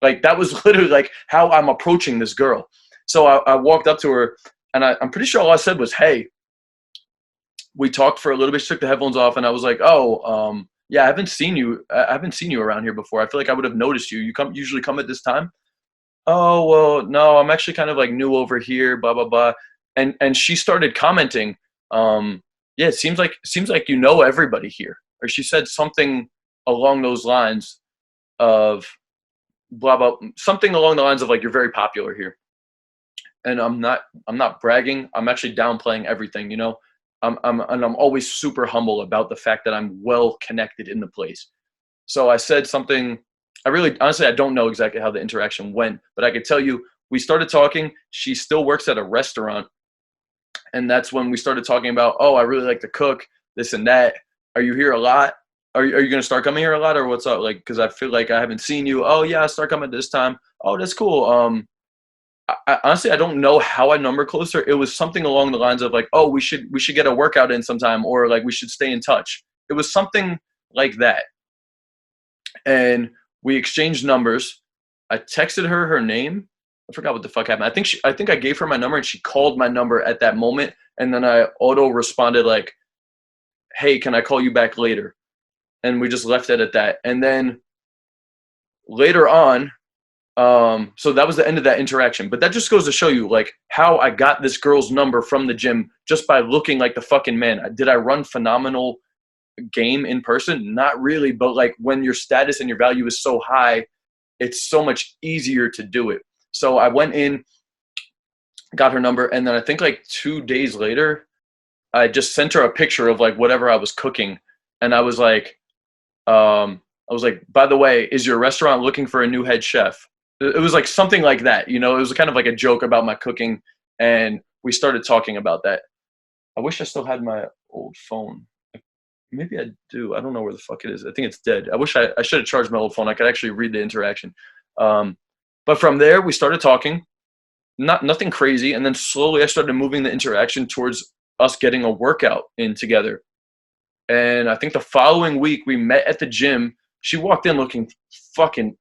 Like, that was literally like how I'm approaching this girl. So I walked up to her, and I'm pretty sure all I said was, "Hey." We talked for a little bit. She took the headphones off, and I was like, "Oh, yeah, I haven't seen you around here before. I feel like I would have noticed you. You usually come at this time?" "Oh, well, no, I'm actually kind of like new over here, blah blah blah." And she started commenting, "Yeah, it seems like you know everybody here." Or she said something along those lines of blah blah, something along the lines of like, "You're very popular here." And I'm not bragging. I'm actually downplaying everything, you know. I'm always super humble about the fact that I'm well connected in the place. So I said something. Honestly, I don't know exactly how the interaction went, but I could tell you we started talking. She still works at a restaurant, and that's when we started talking about, "Oh, I really like to cook, this and that. Are you here a lot? Are you going to start coming here a lot, or what's up? Like, because I feel like I haven't seen you." "Oh yeah, I start coming this time." "Oh, that's cool. Honestly, I don't know how I number closer. It was something along the lines of like, "Oh, we should get a workout in sometime," or like, "We should stay in touch." It was something like that. And we exchanged numbers. I texted her name. I forgot what the fuck happened. I think I gave her my number, and she called my number at that moment. And then I auto responded like, "Hey, can I call you back later?" And we just left it at that. And then later on, so that was the end of that interaction. But that just goes to show you like how I got this girl's number from the gym just by looking like the fucking man. Did I run phenomenal game in person? Not really, but like when your status and your value is so high, it's so much easier to do it. So I went in, got her number, and then I think like 2 days later, I just sent her a picture of like whatever I was cooking, and I was like, "By the way, is your restaurant looking for a new head chef?" It was like something like that, you know. It was kind of like a joke about my cooking, and we started talking about that. I wish I still had my old phone. Maybe I do. I don't know where the fuck it is. I think it's dead. I wish I should have charged my old phone. I could actually read the interaction. But from there, we started talking. Nothing crazy, and then slowly I started moving the interaction towards us getting a workout in together. And I think the following week we met at the gym. She walked in looking fucking,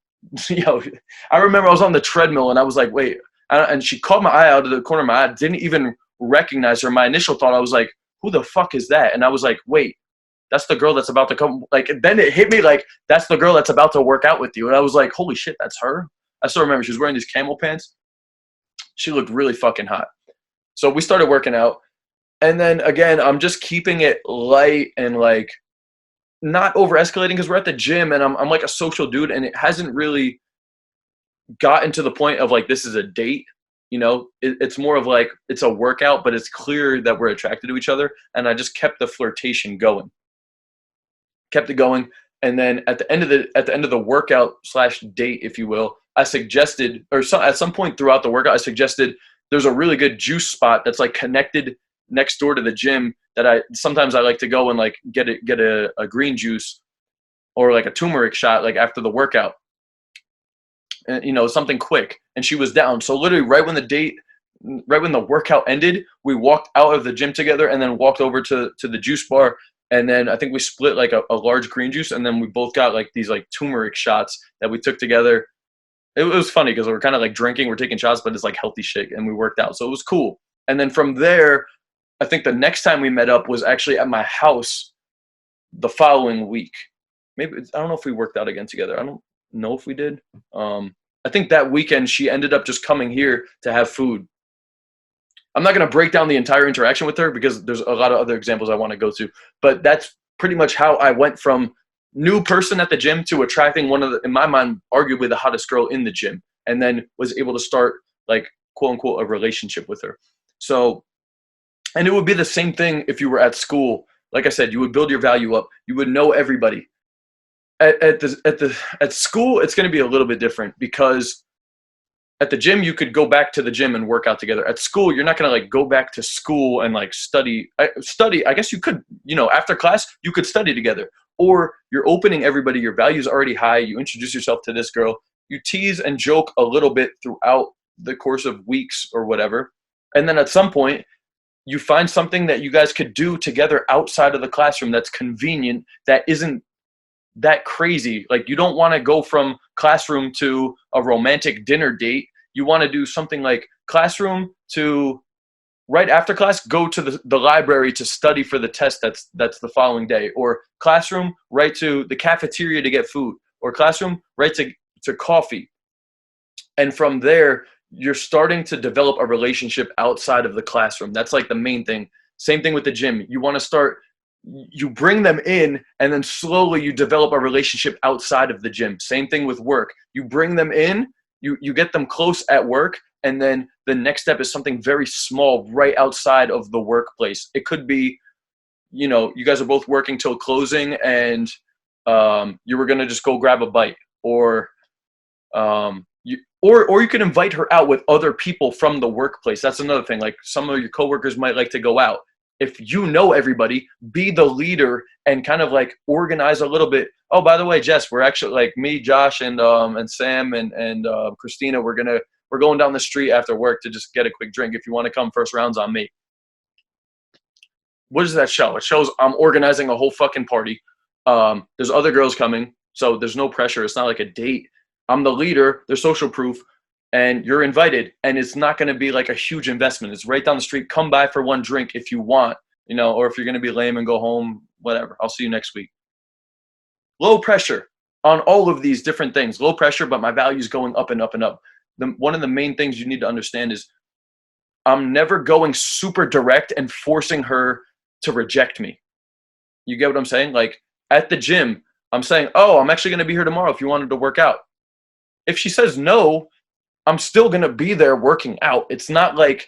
I remember I was on the treadmill and I was like, "Wait," and she caught my eye out of the corner of my eye. Didn't even recognize her. My initial thought, I was like, who the fuck is that? And I was like, wait, that's the girl that's about to come. Like, then it hit me like, that's the girl that's about to work out with you. And I was like, holy shit, that's her. I still remember she was wearing these camel pants. She looked really fucking hot. So we started working out. And then again, I'm just keeping it light and like not over escalating because we're at the gym and I'm like a social dude, and it hasn't really gotten to the point of like, this is a date. You know, it's more of like, it's a workout, but it's clear that we're attracted to each other. And I just kept the flirtation going. Kept it going, and then at the end of the workout slash date, if you will, I suggested, at some point throughout the workout, I suggested there's a really good juice spot that's like connected next door to the gym that I sometimes like to go and like get a green juice or like a turmeric shot like after the workout, and you know, something quick. And she was down. So literally right when the workout ended, we walked out of the gym together and then walked over to the juice bar. And then I think we split like a large green juice, and then we both got like these like turmeric shots that we took together. It was funny because we're kind of like drinking, we're taking shots, but it's like healthy shit, and we worked out. So it was cool. And then from there, I think the next time we met up was actually at my house the following week. Maybe, I don't know if we worked out again together. I don't know if we did. I think that weekend she ended up just coming here to have food. I'm not going to break down the entire interaction with her because there's a lot of other examples I want to go to, but that's pretty much how I went from new person at the gym to attracting one of the, in my mind, arguably the hottest girl in the gym, and then was able to start like quote unquote a relationship with her. So, and it would be the same thing if you were at school. Like I said, you would build your value up. You would know everybody. At school, it's going to be a little bit different because at the gym, you could go back to the gym and work out together. At school, you're not going to like go back to school and like study. I guess you could, you know, after class, you could study together. Or you're opening everybody, your value's already high. You introduce yourself to this girl. You tease and joke a little bit throughout the course of weeks or whatever. And then at some point, you find something that you guys could do together outside of the classroom that's convenient, that isn't that crazy. Like, you don't want to go from classroom to a romantic dinner date. You want to do something like classroom to right after class, go to the library to study for the test that's the following day, or classroom right to the cafeteria to get food, or classroom right to coffee. And from there, you're starting to develop a relationship outside of the classroom. That's like the main thing. Same thing with the gym. You want to start, you bring them in, and then slowly you develop a relationship outside of the gym. Same thing with work. You bring them in, you get them close at work, and then the next step is something very small right outside of the workplace. It could be, you know, you guys are both working till closing, and you were going to just go grab a bite, or you could invite her out with other people from the workplace. That's another thing. Like, some of your coworkers might like to go out. If you know everybody, be the leader and kind of like organize a little bit. Oh, by the way, Jess, we're actually like me, Josh, and Sam and Christina. We're going down the street after work to just get a quick drink. If you want to come, first round's on me. What does that show? It shows I'm organizing a whole fucking party. There's other girls coming, so there's no pressure. It's not like a date. I'm the leader. There's social proof. And you're invited, and it's not going to be like a huge investment. It's right down the street. Come by for one drink if you want, you know, or if you're going to be lame and go home, whatever. I'll see you next week. Low pressure on all of these different things. Low pressure, but my value is going up and up and up. One of the main things you need to understand is I'm never going super direct and forcing her to reject me. You get what I'm saying? Like, at the gym, I'm saying, oh, I'm actually going to be here tomorrow if you wanted to work out. If she says no, I'm still going to be there working out. It's not like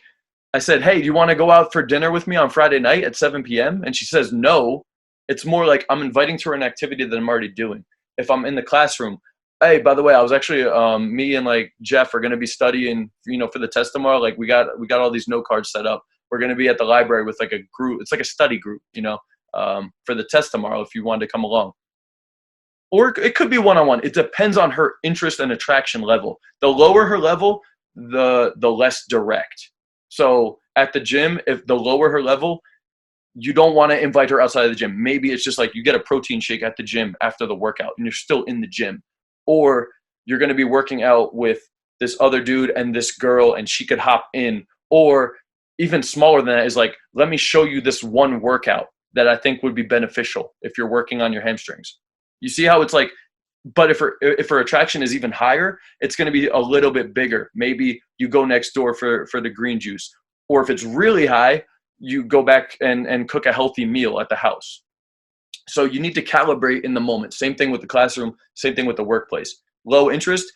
I said, hey, do you want to go out for dinner with me on Friday night at 7 p.m.? And she says no. It's more like I'm inviting to an activity that I'm already doing. If I'm in the classroom, hey, by the way, I was actually, me and like Jeff are going to be studying, you know, for the test tomorrow. Like, we got all these note cards set up. We're going to be at the library with like a group. It's like a study group, you know, for the test tomorrow if you wanted to come along. Or it could be one-on-one. It depends on her interest and attraction level. The lower her level, the less direct. So at the gym, if the lower her level, you don't want to invite her outside of the gym. Maybe it's just like you get a protein shake at the gym after the workout and you're still in the gym. Or you're going to be working out with this other dude and this girl and she could hop in. Or even smaller than that is like, let me show you this one workout that I think would be beneficial if you're working on your hamstrings. You see how it's like, but if her attraction is even higher, it's going to be a little bit bigger. Maybe you go next door for the green juice, or if it's really high, you go back and cook a healthy meal at the house. So you need to calibrate in the moment. Same thing with the classroom, same thing with the workplace. Low interest,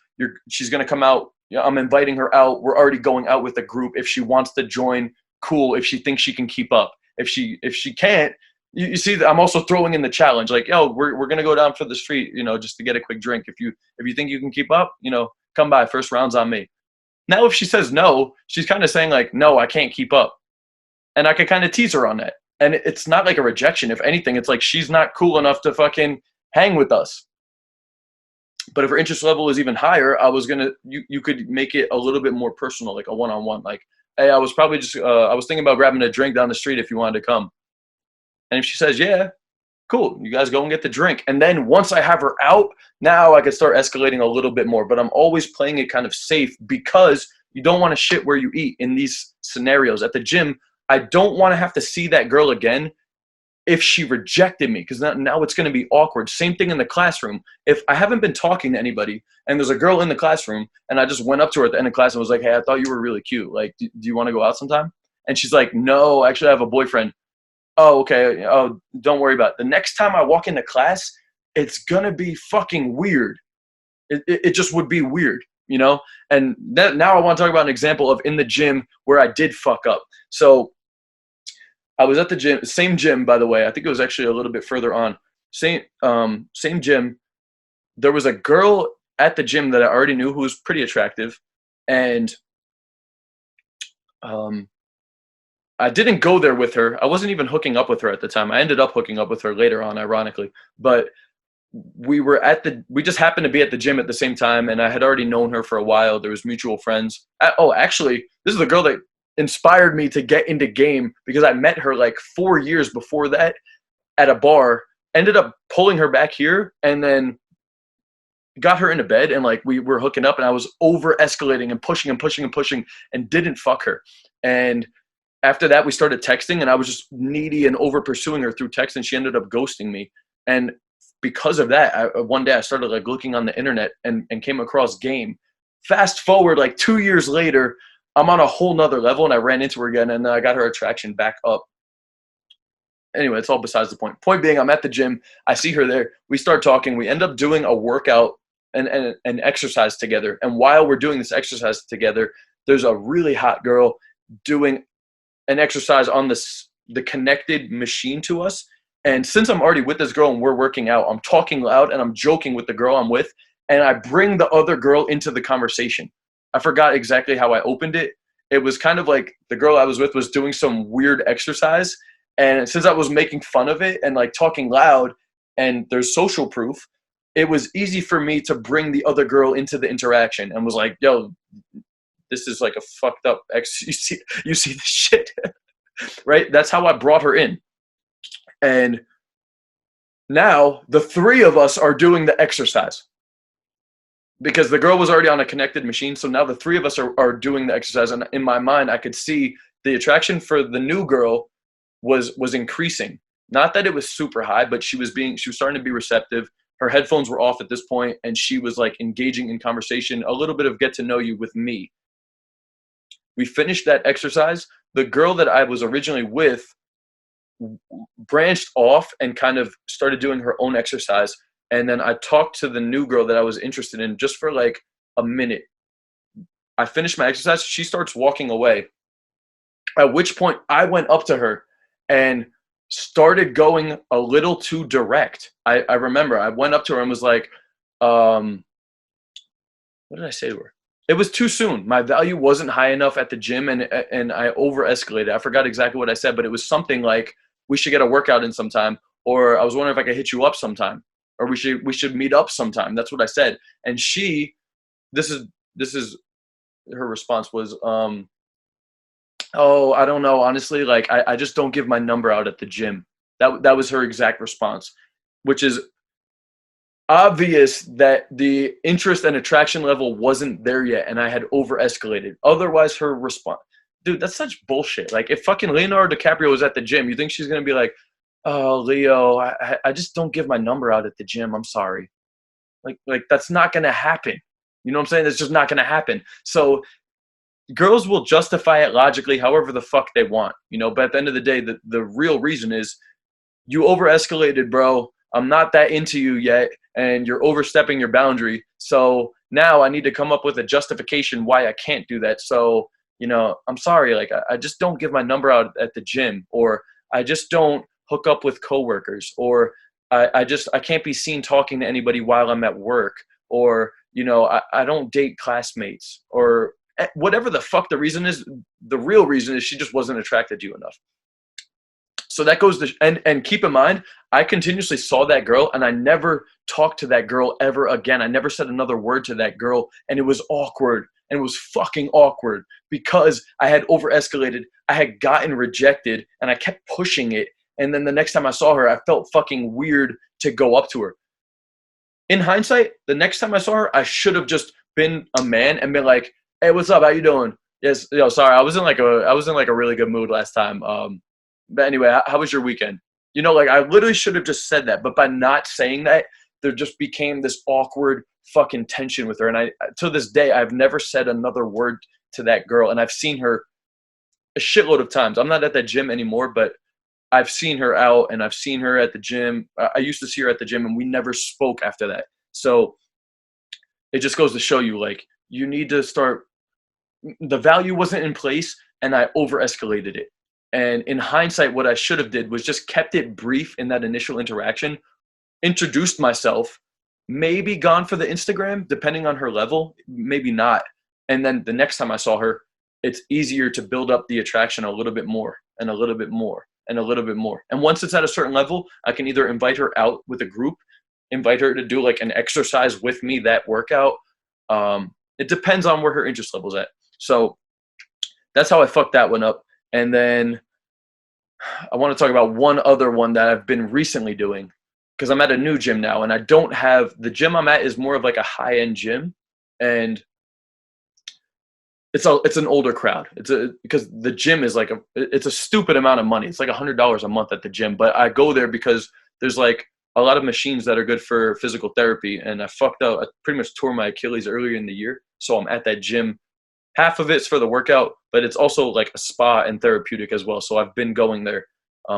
she's going to come out. I'm inviting her out. We're already going out with a group. If she wants to join, cool. If she thinks she can keep up. If she can't, you see, I'm also throwing in the challenge. Like, yo, we're gonna go down for the street, just to get a quick drink. If you think you can keep up, come by. First round's on me. Now, if she says no, she's kind of saying like, no, I can't keep up, and I could kind of tease her on that. And it's not like a rejection. If anything, it's like she's not cool enough to fucking hang with us. But if her interest level is even higher, you could make it a little bit more personal, like a one-on-one. Like, hey, I was thinking about grabbing a drink down the street if you wanted to come. And if she says, yeah, cool, you guys go and get the drink. And then once I have her out, now I can start escalating a little bit more. But I'm always playing it kind of safe because you don't want to shit where you eat in these scenarios. At the gym, I don't want to have to see that girl again if she rejected me, because now it's going to be awkward. Same thing in the classroom. If I haven't been talking to anybody and there's a girl in the classroom and I just went up to her at the end of class and was like, hey, I thought you were really cute. Like, do you want to go out sometime? And she's like, no, actually I have a boyfriend. Oh, okay. Oh, don't worry about it. The next time I walk into class, it's going to be fucking weird. It just would be weird, And now I want to talk about an example of in the gym where I did fuck up. So I was at the gym, same gym, by the way. I think it was actually a little bit further on. Same gym. There was a girl at the gym that I already knew who was pretty attractive. And I didn't go there with her. I wasn't even hooking up with her at the time. I ended up hooking up with her later on, ironically. But we just happened to be at the gym at the same time, and I had already known her for a while. There was mutual friends. Actually, this is the girl that inspired me to get into game, because I met her like 4 years before that at a bar, ended up pulling her back here, and then got her into bed, and like we were hooking up, and I was over escalating and pushing and pushing and pushing and didn't fuck her. And after that, we started texting, and I was just needy and over pursuing her through text, and she ended up ghosting me. And because of that, one day I started like looking on the internet and came across game. Fast forward like 2 years later, I'm on a whole nother level, and I ran into her again, and I got her attraction back up. Anyway, it's all besides the point. Point being, I'm at the gym. I see her there. We start talking. We end up doing a workout and exercise together. And while we're doing this exercise together, there's a really hot girl doing an exercise on the connected machine to us. And since I'm already with this girl and we're working out, I'm talking loud and I'm joking with the girl I'm with, and I bring the other girl into the conversation. I forgot exactly how I opened it. It was kind of like the girl I was with was doing some weird exercise, and since I was making fun of it and like talking loud and there's social proof, it was easy for me to bring the other girl into the interaction and was like, yo, this is like a fucked up you see this shit, right? That's how I brought her in. And now the three of us are doing the exercise because the girl was already on a connected machine. So now the three of us are doing the exercise. And in my mind, I could see the attraction for the new girl was increasing. Not that it was super high, but she was starting to be receptive. Her headphones were off at this point, and she was like engaging in conversation, a little bit of get to know you with me. We finished that exercise. The girl that I was originally with branched off and kind of started doing her own exercise. And then I talked to the new girl that I was interested in just for like a minute. I finished my exercise. She starts walking away, at which point I went up to her and started going a little too direct. I remember I went up to her and was like, what did I say to her? It was too soon. My value wasn't high enough at the gym, and I over escalated. I forgot exactly what I said, but it was something like, we should get a workout in sometime, or I was wondering if I could hit you up sometime, or we should meet up sometime. That's what I said. And this is her response was, oh, I don't know. Honestly, like I just don't give my number out at the gym. That was her exact response, which is obvious that the interest and attraction level wasn't there yet, and I had over escalated. Otherwise, her response, dude, that's such bullshit. Like, if fucking Leonardo DiCaprio was at the gym, you think she's gonna be like, "Oh, Leo, I just don't give my number out at the gym. I'm sorry." Like that's not gonna happen. You know what I'm saying? It's just not gonna happen. So girls will justify it logically, however the fuck they want. But at the end of the day, the real reason is you over escalated, bro. I'm not that into you yet, and you're overstepping your boundary. So now I need to come up with a justification why I can't do that. So, I'm sorry, like I just don't give my number out at the gym, or I just don't hook up with coworkers, or I can't be seen talking to anybody while I'm at work, or, I don't date classmates, or whatever the fuck the reason is. The real reason is she just wasn't attracted to you enough. So that goes to, and keep in mind, I continuously saw that girl and I never talked to that girl ever again. I never said another word to that girl, and it was awkward, and it was fucking awkward because I had over escalated. I had gotten rejected and I kept pushing it. And then the next time I saw her, I felt fucking weird to go up to her. In hindsight, the next time I saw her, I should have just been a man and been like, "Hey, what's up? How you doing?" Yes, sorry, I was in like a really good mood last time. But anyway, how was your weekend? Like I literally should have just said that, but by not saying that, there just became this awkward fucking tension with her. And to this day, I've never said another word to that girl, and I've seen her a shitload of times. I'm not at that gym anymore, but I've seen her out, and I've seen her at the gym. I used to see her at the gym, and we never spoke after that. So it just goes to show you, like, you need to start. The value wasn't in place, and I over escalated it. And in hindsight, what I should have did was just kept it brief in that initial interaction, introduced myself, maybe gone for the Instagram, depending on her level, maybe not. And then the next time I saw her, it's easier to build up the attraction a little bit more and a little bit more and a little bit more. And once it's at a certain level, I can either invite her out with a group, invite her to do like an exercise with me, that workout. It depends on where her interest level's at. So that's how I fucked that one up. And then I want to talk about one other one that I've been recently doing, because I'm at a new gym now, and I don't have, the gym I'm at is more of like a high-end gym, and it's an older crowd. Because the gym is like it's a stupid amount of money. It's like $100 a month at the gym, but I go there because there's like a lot of machines that are good for physical therapy, and I fucked up. I pretty much tore my Achilles earlier in the year, so I'm at that gym. Half of it's for the workout, but it's also like a spa and therapeutic as well. So I've been going there.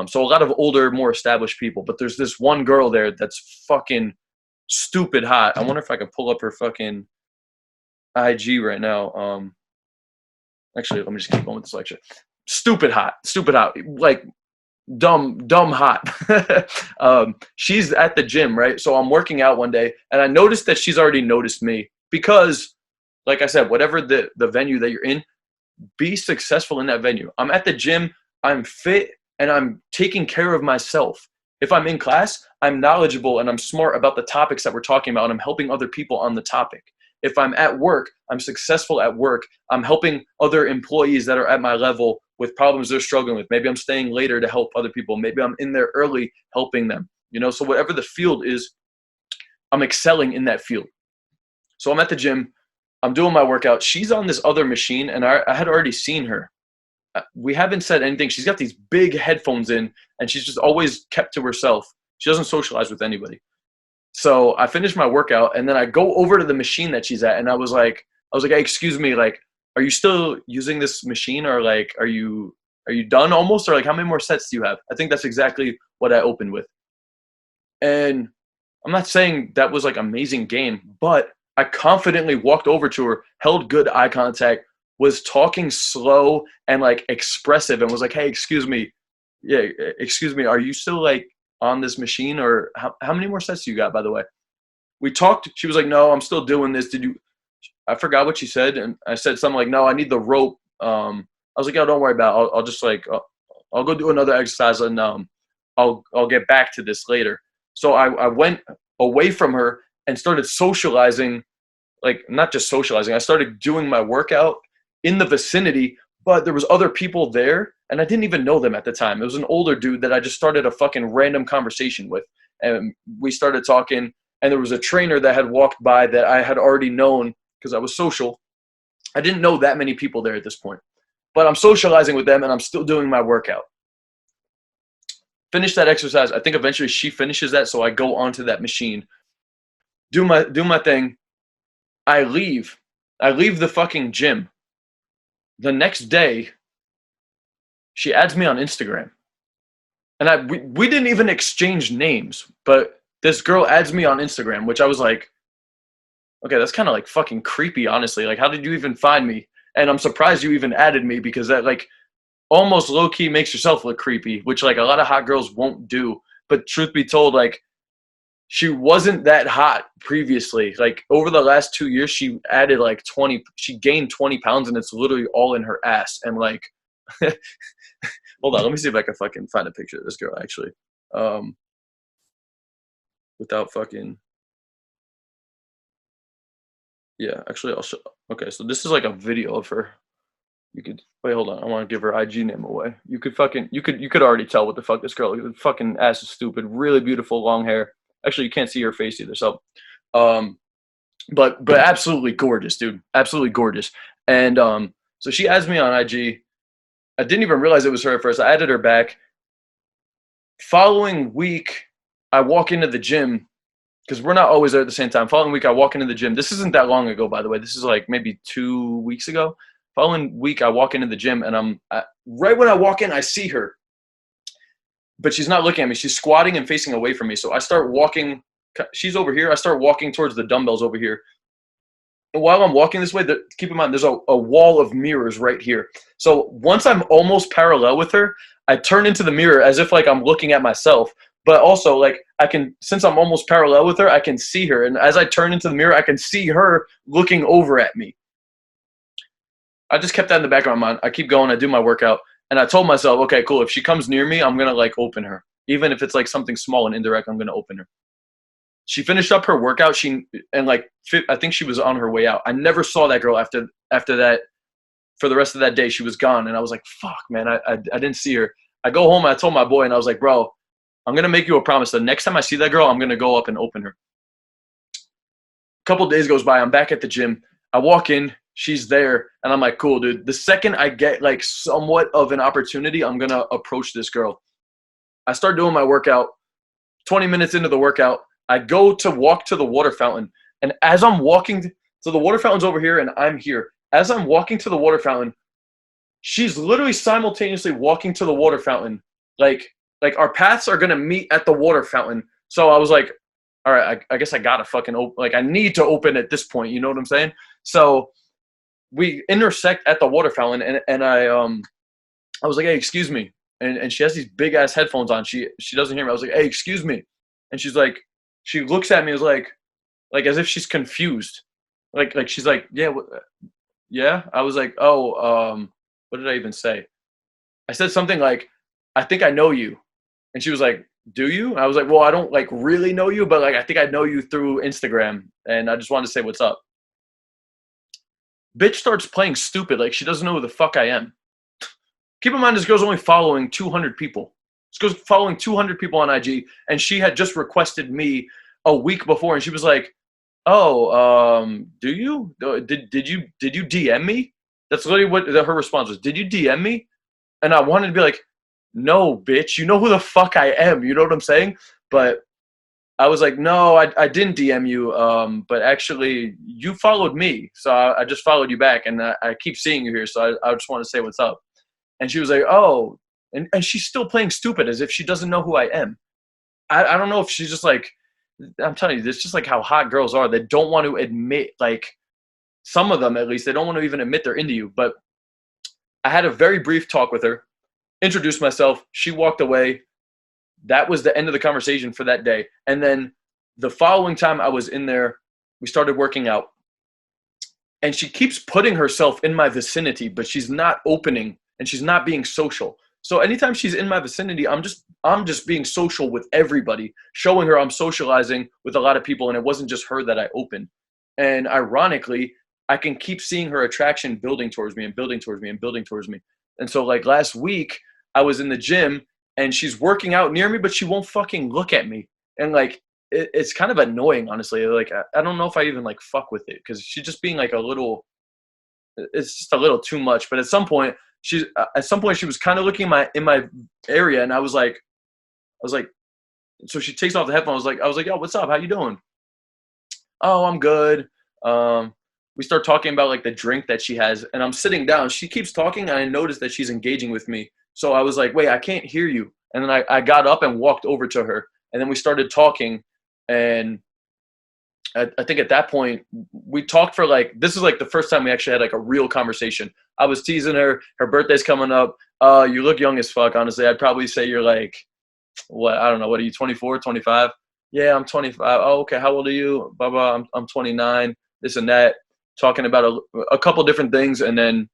So a lot of older, more established people. But there's this one girl there that's fucking stupid hot. I wonder if I could pull up her fucking IG right now. Actually, let me just keep going with this lecture. Stupid hot. Like dumb hot. She's at the gym, right? So I'm working out one day, and I noticed that she's already noticed me because, like I said, whatever the venue that you're in, be successful in that venue. I'm at the gym, I'm fit, and I'm taking care of myself. If I'm in class, I'm knowledgeable and I'm smart about the topics that we're talking about, and I'm helping other people on the topic. If I'm at work, I'm successful at work. I'm helping other employees that are at my level with problems they're struggling with. Maybe I'm staying later to help other people. Maybe I'm in there early helping them. So whatever the field is, I'm excelling in that field. So I'm at the gym. I'm doing my workout. She's on this other machine, and I had already seen her. We haven't said anything. She's got these big headphones in, and she's just always kept to herself. She doesn't socialize with anybody. So I finished my workout, and then I go over to the machine that she's at, and I was like, "Hey, excuse me, like, are you still using this machine, or like, are you done almost, or like, how many more sets do you have?" I think that's exactly what I opened with. And I'm not saying that was like amazing game, but I confidently walked over to her, held good eye contact, was talking slow and like expressive, and was like, "Hey, excuse me. Yeah, excuse me. Are you still like on this machine, or how many more sets do you got, by the way?" We talked. She was like, "No, I'm still doing this. Did you?" I forgot what she said, and I said something like, "No, I need the rope." I was like, "Oh, don't worry about it. I'll just like I'll go do another exercise, and I'll get back to this later." So I went away from her and started socializing, like not just socializing. I started doing my workout in the vicinity, but there was other people there, and I didn't even know them at the time. It was an older dude that I just started a fucking random conversation with, and we started talking, and there was a trainer that had walked by that I had already known because I was social. I didn't know that many people there at this point. but I'm socializing with them and I'm still doing my workout. Finish that exercise. I think eventually she finishes that, so I go onto that machine, do my thing. I leave. I leave the fucking gym. The next day, she adds me on Instagram. And we didn't even exchange names, but this girl adds me on Instagram, which I was like, okay, that's kind of like fucking creepy, honestly. Like, how did you even find me? And I'm surprised you even added me, because that like almost low key makes yourself look creepy, which like a lot of hot girls won't do. But truth be told, like, she wasn't that hot previously. Like over the last 2 years, she added like 20, she gained 20 pounds, and it's literally all in her ass. And like, hold on, let me see if I can fucking find a picture of this girl actually. Um, Without fucking, yeah, actually I'll show. Okay, so this is like a video of her. You could wait, hold on. I want to give her IG name away. You could fucking, you could already tell what the fuck this girl. The fucking ass is stupid. Really beautiful long hair. Actually, you can't see her face either. So, um, but absolutely gorgeous, dude. Absolutely gorgeous. And so she adds me on IG. I didn't even realize it was her at first. I added her back. Following week, I walk into the gym, because we're not always there at the same time. Following week, I walk into the gym. This isn't that long ago, by the way. This is like maybe 2 weeks ago. Following week, I walk into the gym, and right when I walk in, I see her, but she's not looking at me. She's squatting and facing away from me. So I start walking. She's over here. I start walking towards the dumbbells over here. And while I'm walking this way, keep in mind, there's a wall of mirrors right here. So once I'm almost parallel with her, I turn into the mirror as if like I'm looking at myself. But also, like, I can, since I'm almost parallel with her, I can see her. And as I turn into the mirror, I can see her looking over at me. I just kept that in the back of my mind. I keep going. I do my workout. And I told myself, okay, cool. If she comes near me, I'm going to, like, open her. Even if it's, like, something small and indirect, I'm going to open her. She finished up her workout. I think she was on her way out. I never saw that girl after that. For the rest of that day, she was gone. And I was like, fuck, man, I didn't see her. I go home and I told my boy, and I was like, bro, I'm going to make you a promise. The next time I see that girl, I'm going to go up and open her. A couple days goes by. I'm back at the gym. I walk in. She's there. And I'm like, cool, dude. The second I get like somewhat of an opportunity, I'm going to approach this girl. I start doing my workout. 20 minutes into the workout, I go to walk to the water fountain. And as I'm walking, so the water fountain's over here and I'm here. As I'm walking to the water fountain, she's literally simultaneously walking to the water fountain. Like our paths are going to meet at the water fountain. So I was like, all right, I guess I got to fucking open. Like, I need to open at this point. You know what I'm saying? So we intersect at the water fountain, and I was like, hey, excuse me. And she has these big ass headphones on. She doesn't hear me. I was like, hey, excuse me. And she's like, she looks at me as like as if she's confused. Like she's like, yeah, yeah. I was like, oh, what did I even say? I said something like, I think I know you. And she was like, do you? And I was like, well, I don't like really know you, but like I think I know you through Instagram, and I just wanted to say what's up. Bitch starts playing stupid, like she doesn't know who the fuck I am. Keep in mind, this girl's only following 200 people. This girl's following 200 people on IG, and she had just requested me a week before, and she was like, oh, do you? Did you DM me? That's literally what her response was. Did you DM me? And I wanted to be like, no, bitch, you know who the fuck I am. You know what I'm saying? But I was like, no, I didn't DM you. But actually, you followed me. So I just followed you back, and I keep seeing you here. So I just want to say what's up. And she was like, oh. And she's still playing stupid as if she doesn't know who I am. I don't know if she's just like, I'm telling you, it's just like how hot girls are. They don't want to admit, like, some of them at least, they don't want to even admit they're into you. But I had a very brief talk with her, introduced myself. She walked away. That was the end of the conversation for that day. And then the following time I was in there, we started working out. And she keeps putting herself in my vicinity, but she's not opening and she's not being social. So anytime she's in my vicinity, I'm just being social with everybody, showing her I'm socializing with a lot of people, and it wasn't just her that I opened. And ironically, I can keep seeing her attraction building towards me and building towards me and building towards me. And so like last week, I was in the gym and she's working out near me, but she won't fucking look at me. And like, it's kind of annoying, honestly. Like, I don't know if I even like fuck with it, because she's just being like it's just a little too much. But at some point, she's at some point she was kind of looking in my area, and I was like, so she takes off the headphones. I was like, yo, what's up? How you doing? Oh, I'm good. We start talking about like the drink that she has, and I'm sitting down. She keeps talking, and I notice that she's engaging with me. So I was like, wait, I can't hear you. And then I got up and walked over to her, and then we started talking. And I think at that point we talked for like, this is like the first time we actually had like a real conversation. I was teasing her. Her birthday's coming up. You look young as fuck. Honestly, I'd probably say you're like, what? I don't know. What are you? 24, 25? Yeah, I'm 25. Oh, okay. How old are you? Blah blah. I'm 29. This and that. Talking about a couple different things, and then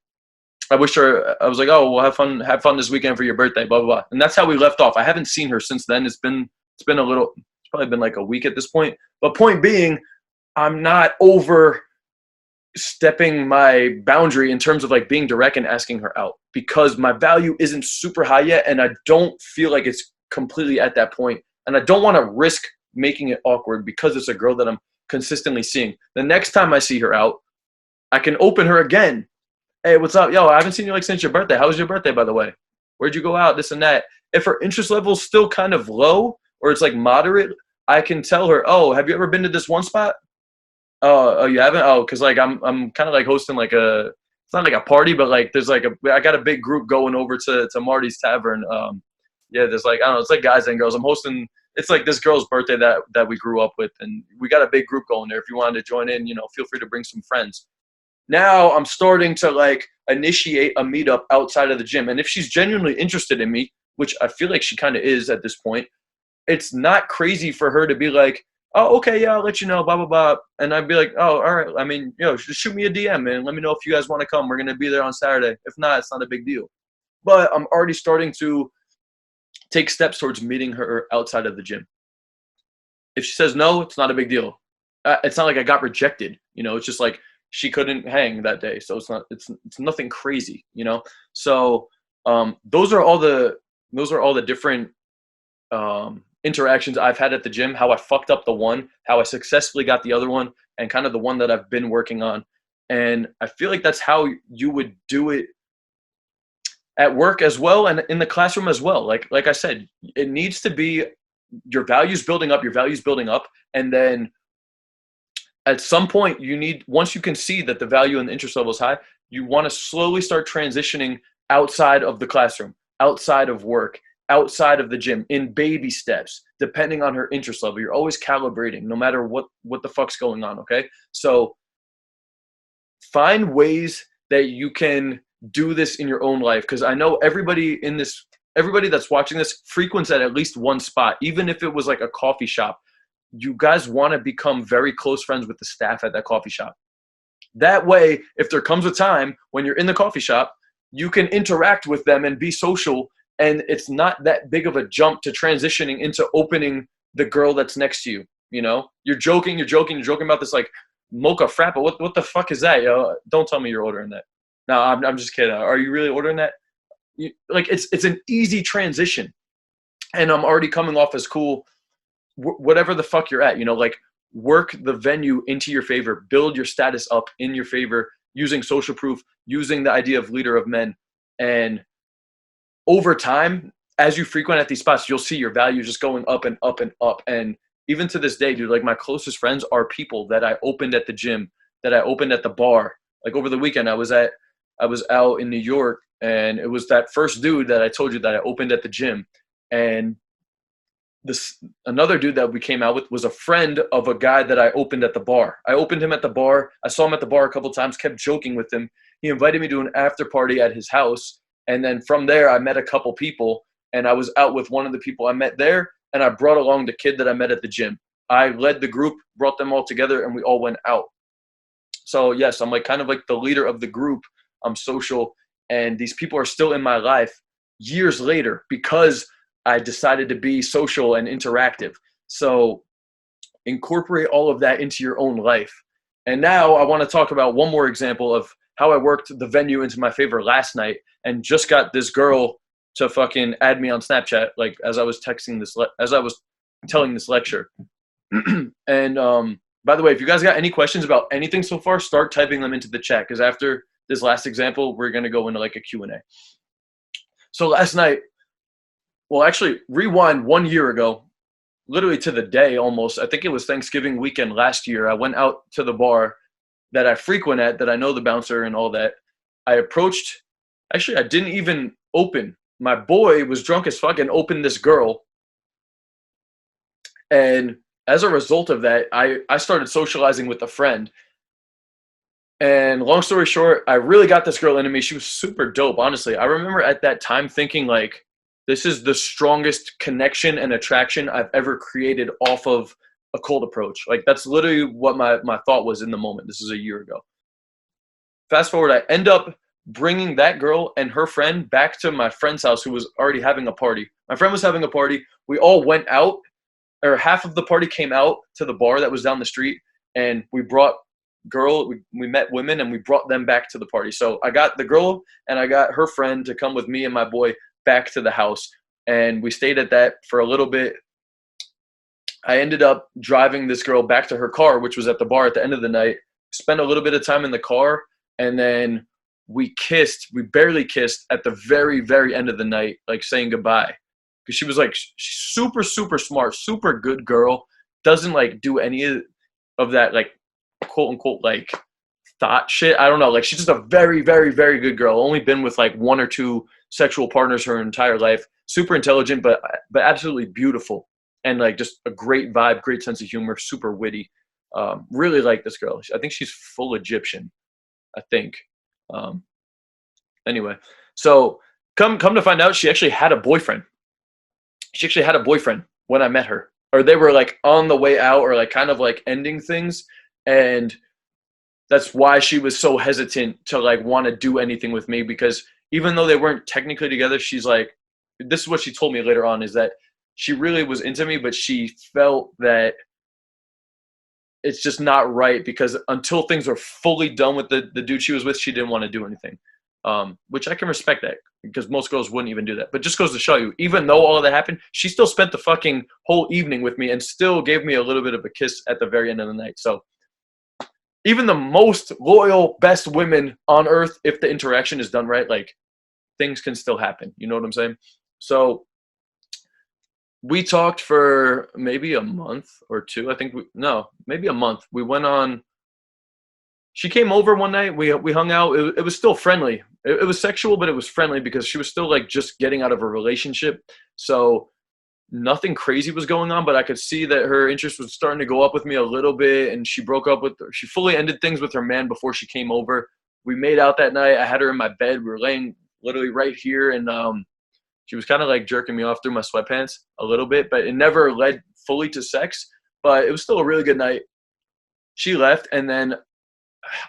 I wished her. I was like, oh, well, have fun this weekend for your birthday. Blah blah blah. And that's how we left off. I haven't seen her since then. It's been a little. It's probably been like a week at this point. But point being, I'm not overstepping my boundary in terms of like being direct and asking her out, because my value isn't super high yet, and I don't feel like it's completely at that point, and I don't want to risk making it awkward because it's a girl that I'm consistently seeing. The next time I see her out, I can open her again. Hey, what's up? Yo, I haven't seen you like since your birthday. How was your birthday, by the way? Where'd you go out? This and that. If her interest level's still kind of low or it's like moderate, I can tell her, oh, have you ever been to this one spot? Oh, you haven't? Oh, because like I'm kind of like hosting like it's not like a party, but like there's like I got a big group going over to Marty's Tavern. Yeah, there's like, I don't know, it's like guys and girls. I'm hosting, it's like this girl's birthday that we grew up with, and we got a big group going there. If you wanted to join in, feel free to bring some friends. Now I'm starting to like initiate a meetup outside of the gym. And if she's genuinely interested in me, which I feel like she kind of is at this point, it's not crazy for her to be like, oh, okay, yeah, I'll let you know, blah, blah, blah. And I'd be like, oh, all right. I mean, just shoot me a DM and let me know if you guys want to come. We're going to be there on Saturday. If not, it's not a big deal. But I'm already starting to take steps towards meeting her outside of the gym. If she says no, it's not a big deal. It's not like I got rejected. It's just like she couldn't hang that day. So it's nothing crazy, So those are all the different interactions I've had at the gym, how I fucked up the one, how I successfully got the other one, and kind of the one that I've been working on. And I feel like that's how you would do it at work as well, and in the classroom as well. Like I said, it needs to be your values building up, and then at some point once you can see that the value and the interest level is high, you want to slowly start transitioning outside of the classroom, outside of work, outside of the gym, in baby steps, depending on her interest level. You're always calibrating no matter what the fuck's going on, okay? So find ways that you can do this in your own life, because I know everybody that's watching this frequents at least one spot, even if it was like a coffee shop. You guys want to become very close friends with the staff at that coffee shop. That way, if there comes a time when you're in the coffee shop, you can interact with them and be social, and it's not that big of a jump to transitioning into opening the girl that's next to you. You're joking about this like mocha frappa. What the fuck is that? Don't tell me you're ordering that. No, I'm just kidding. Are you really ordering that? It's an easy transition, and I'm already coming off as cool. Whatever the fuck you're at, work the venue into your favor, build your status up in your favor, using social proof, using the idea of leader of men, and over time, as you frequent at these spots, you'll see your value just going up and up and up. And even to this day, dude, like my closest friends are people that I opened at the gym, that I opened at the bar. Like over the weekend, I was out in New York, and it was that first dude that I told you that I opened at the gym. And another dude that we came out with was a friend of a guy that I opened at the bar. I opened him at the bar. I saw him at the bar a couple times, kept joking with him. He invited me to an after party at his house. And then from there, I met a couple people, and I was out with one of the people I met there, and I brought along the kid that I met at the gym. I led the group, brought them all together, and we all went out. So yes, I'm like kind of like the leader of the group. I'm social, and these people are still in my life years later because I decided to be social and interactive. So incorporate all of that into your own life. And now I want to talk about one more example of how I worked the venue into my favor last night, and just got this girl to fucking add me on Snapchat, like as I was telling this lecture. And by the way, if you guys got any questions about anything so far, start typing them into the chat, because after this last example, we're going to go into like a Q&A. So last night, well, actually, rewind 1 year ago, literally to the day almost. I think it was Thanksgiving weekend last year. I went out to the bar that I frequent at, that I know the bouncer and all that. I approached, actually, I didn't even open. My boy was drunk as fuck and opened this girl. And as a result of that, I started socializing with a friend. And long story short, I really got this girl into me. She was super dope, honestly. I remember at that time thinking, like, this is the strongest connection and attraction I've ever created off of a cold approach. Like, that's literally what my thought was in the moment. This is a year ago. Fast forward, I end up bringing that girl and her friend back to my friend's house, who was already having a party. My friend was having a party. We all went out, or half of the party came out to the bar that was down the street, and we brought we met women and we brought them back to the party. So I got the girl and I got her friend to come with me and my boy back to the house, and we stayed at that for a little bit. I ended up driving this girl back to her car, which was at the bar at the end of the night, spent a little bit of time in the car, and then we barely kissed at the very, very end of the night, like saying goodbye. Because she was like, she's super, super smart, super good girl, doesn't like do any of that like quote unquote like thought shit. I don't know. Like, she's just a very, very, very good girl. Only been with like 1 or 2 sexual partners her entire life. Super intelligent, but absolutely beautiful. And like just a great vibe, great sense of humor, super witty. Really like this girl. I think she's full Egyptian, I think. Anyway, so come to find out, she actually had a boyfriend. She actually had a boyfriend when I met her. Or they were like on the way out, or like kind of like ending things. And that's why she was so hesitant to like want to do anything with me, because even though they weren't technically together, she's like, this is what she told me later on, is that she really was into me, but she felt that it's just not right, because until things were fully done with the dude she was with, she didn't want to do anything. Which I can respect that, because most girls wouldn't even do that. But just goes to show you, even though all of that happened, she still spent the fucking whole evening with me and still gave me a little bit of a kiss at the very end of the night. So even the most loyal, best women on earth, if the interaction is done right, like, things can still happen. You know what I'm saying? So we talked for maybe a month or 2. I think maybe a month. We went on. She came over one night. We hung out. It was still friendly. It was sexual, but it was friendly because she was still like just getting out of a relationship. So nothing crazy was going on, but I could see that her interest was starting to go up with me a little bit. And she broke up with her. She fully ended things with her man before she came over. We made out that night. I had her in my bed. We were laying literally right here, and she was kind of like jerking me off through my sweatpants a little bit, but it never led fully to sex. But it was still a really good night. She left, and then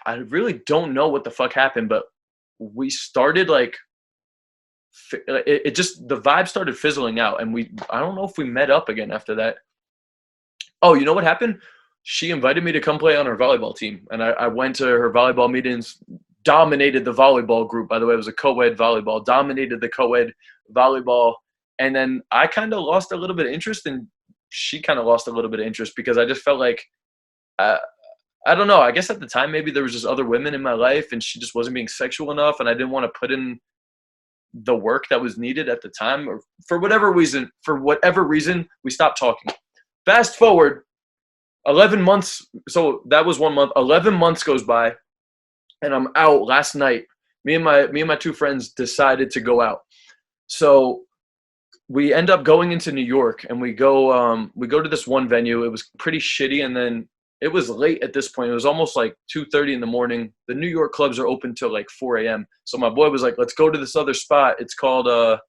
I really don't know what the fuck happened, but we started like it just, the vibe started fizzling out, and I don't know if we met up again after that. Oh, you know what happened? She invited me to come play on her volleyball team, and I went to her volleyball meetings, dominated the volleyball group. By the way, it was a co-ed volleyball, dominated the co-ed volleyball. And then I kind of lost a little bit of interest, and she kind of lost a little bit of interest, because I just felt like, I don't know. I guess at the time, maybe there was just other women in my life, and she just wasn't being sexual enough, and I didn't want to put in the work that was needed at the time, or for whatever reason, we stopped talking. Fast forward 11 months. So that was 1 month. 11 months goes by, and I'm out last night. Me and my 2 friends decided to go out. So we end up going into New York, and we go to this one venue. It was pretty shitty, and then it was late at this point. It was almost like 2:30 in the morning. The New York clubs are open till like 4 a.m. So my boy was like, let's go to this other spot. It's called blah,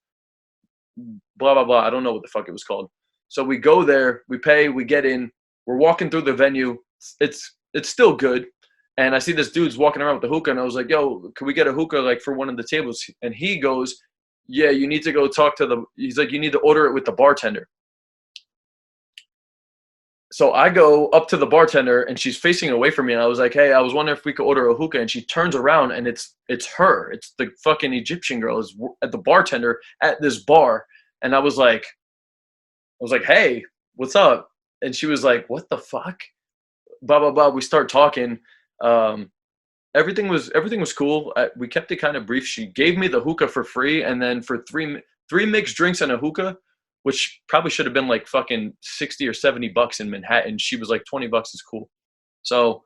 blah, blah. I don't know what the fuck it was called. So we go there, we pay, we get in. We're walking through the venue. It's still good. And I see this dude's walking around with the hookah, and I was like, yo, can we get a hookah like for one of the tables? And he goes, yeah, you need to go talk to he's like, you need to order it with the bartender. So I go up to the bartender, and she's facing away from me, and I was like, hey, I was wondering if we could order a hookah. And she turns around, and it's her. It's the fucking Egyptian girl is at the bartender at this bar. And I was like, hey, what's up? And she was like, what the fuck? Blah, blah, blah. We start talking. everything was cool. We kept it kind of brief. She gave me the hookah for free, and then for three mixed drinks and a hookah, which probably should have been like fucking 60 or 70 bucks in Manhattan. She was like 20 bucks is cool. So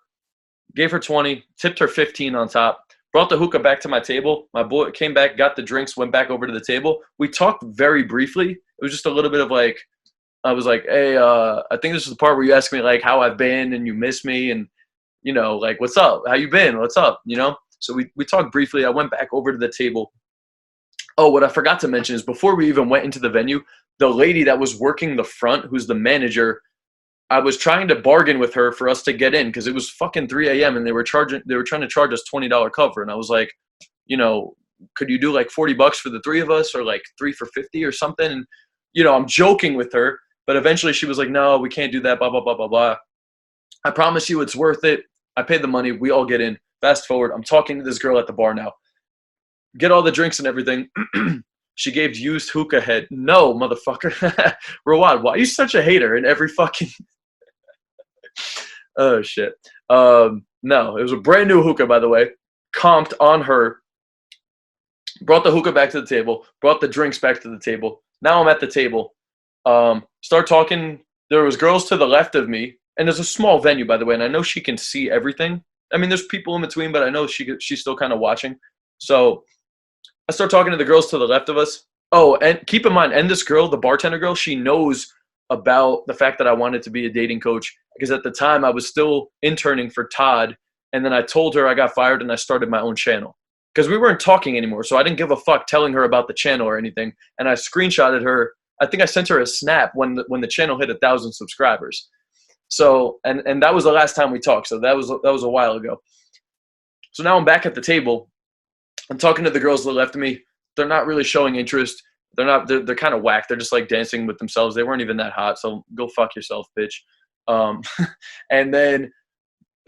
gave her 20, tipped her 15 on top. Brought the hookah back to my table. My boy came back, got the drinks, went back over to the table. We talked very briefly. It was just a little bit of like, I was like, hey, I think this is the part where you ask me like how I've been and you miss me and, you know, like, what's up? How you been? What's up? You know? So we talked briefly. I went back over to the table. Oh, what I forgot to mention is before we even went into the venue, the lady that was working the front, who's the manager, I was trying to bargain with her for us to get in because it was fucking 3 a.m. and they were trying to charge us $20 cover. And I was like, you know, could you do like 40 bucks for the three of us or like 3 for 50 or something? And, you know, I'm joking with her, but eventually she was like, no, we can't do that, blah, blah, blah, blah, blah. I promise you it's worth it. I paid the money. We all get in. Fast forward. I'm talking to this girl at the bar now. Get all the drinks and everything. She gave used hookah head. No, motherfucker. Rawad, why are you such a hater in every fucking... Oh, shit. No, it was a brand new hookah, by the way. Comped on her. Brought the hookah back to the table. Brought the drinks back to the table. Now I'm at the table. Start talking. There was girls to the left of me. And there's a small venue, by the way, and I know she can see everything. I mean, there's people in between, but I know she's still kind of watching. So I start talking to the girls to the left of us. Oh, and keep in mind, and this girl, the bartender girl, she knows about the fact that I wanted to be a dating coach because at the time I was still interning for Todd, and then I told her I got fired and I started my own channel because we weren't talking anymore. So I didn't give a fuck telling her about the channel or anything, and I screenshotted her. I think I sent her a snap when the channel hit 1,000 subscribers. So and that was the last time we talked. So that was a while ago. So now I'm back at the table. I'm talking to the girls that left me. They're not really showing interest. They're kind of whack. They're just like dancing with themselves. They weren't even that hot. So go fuck yourself, bitch. And then,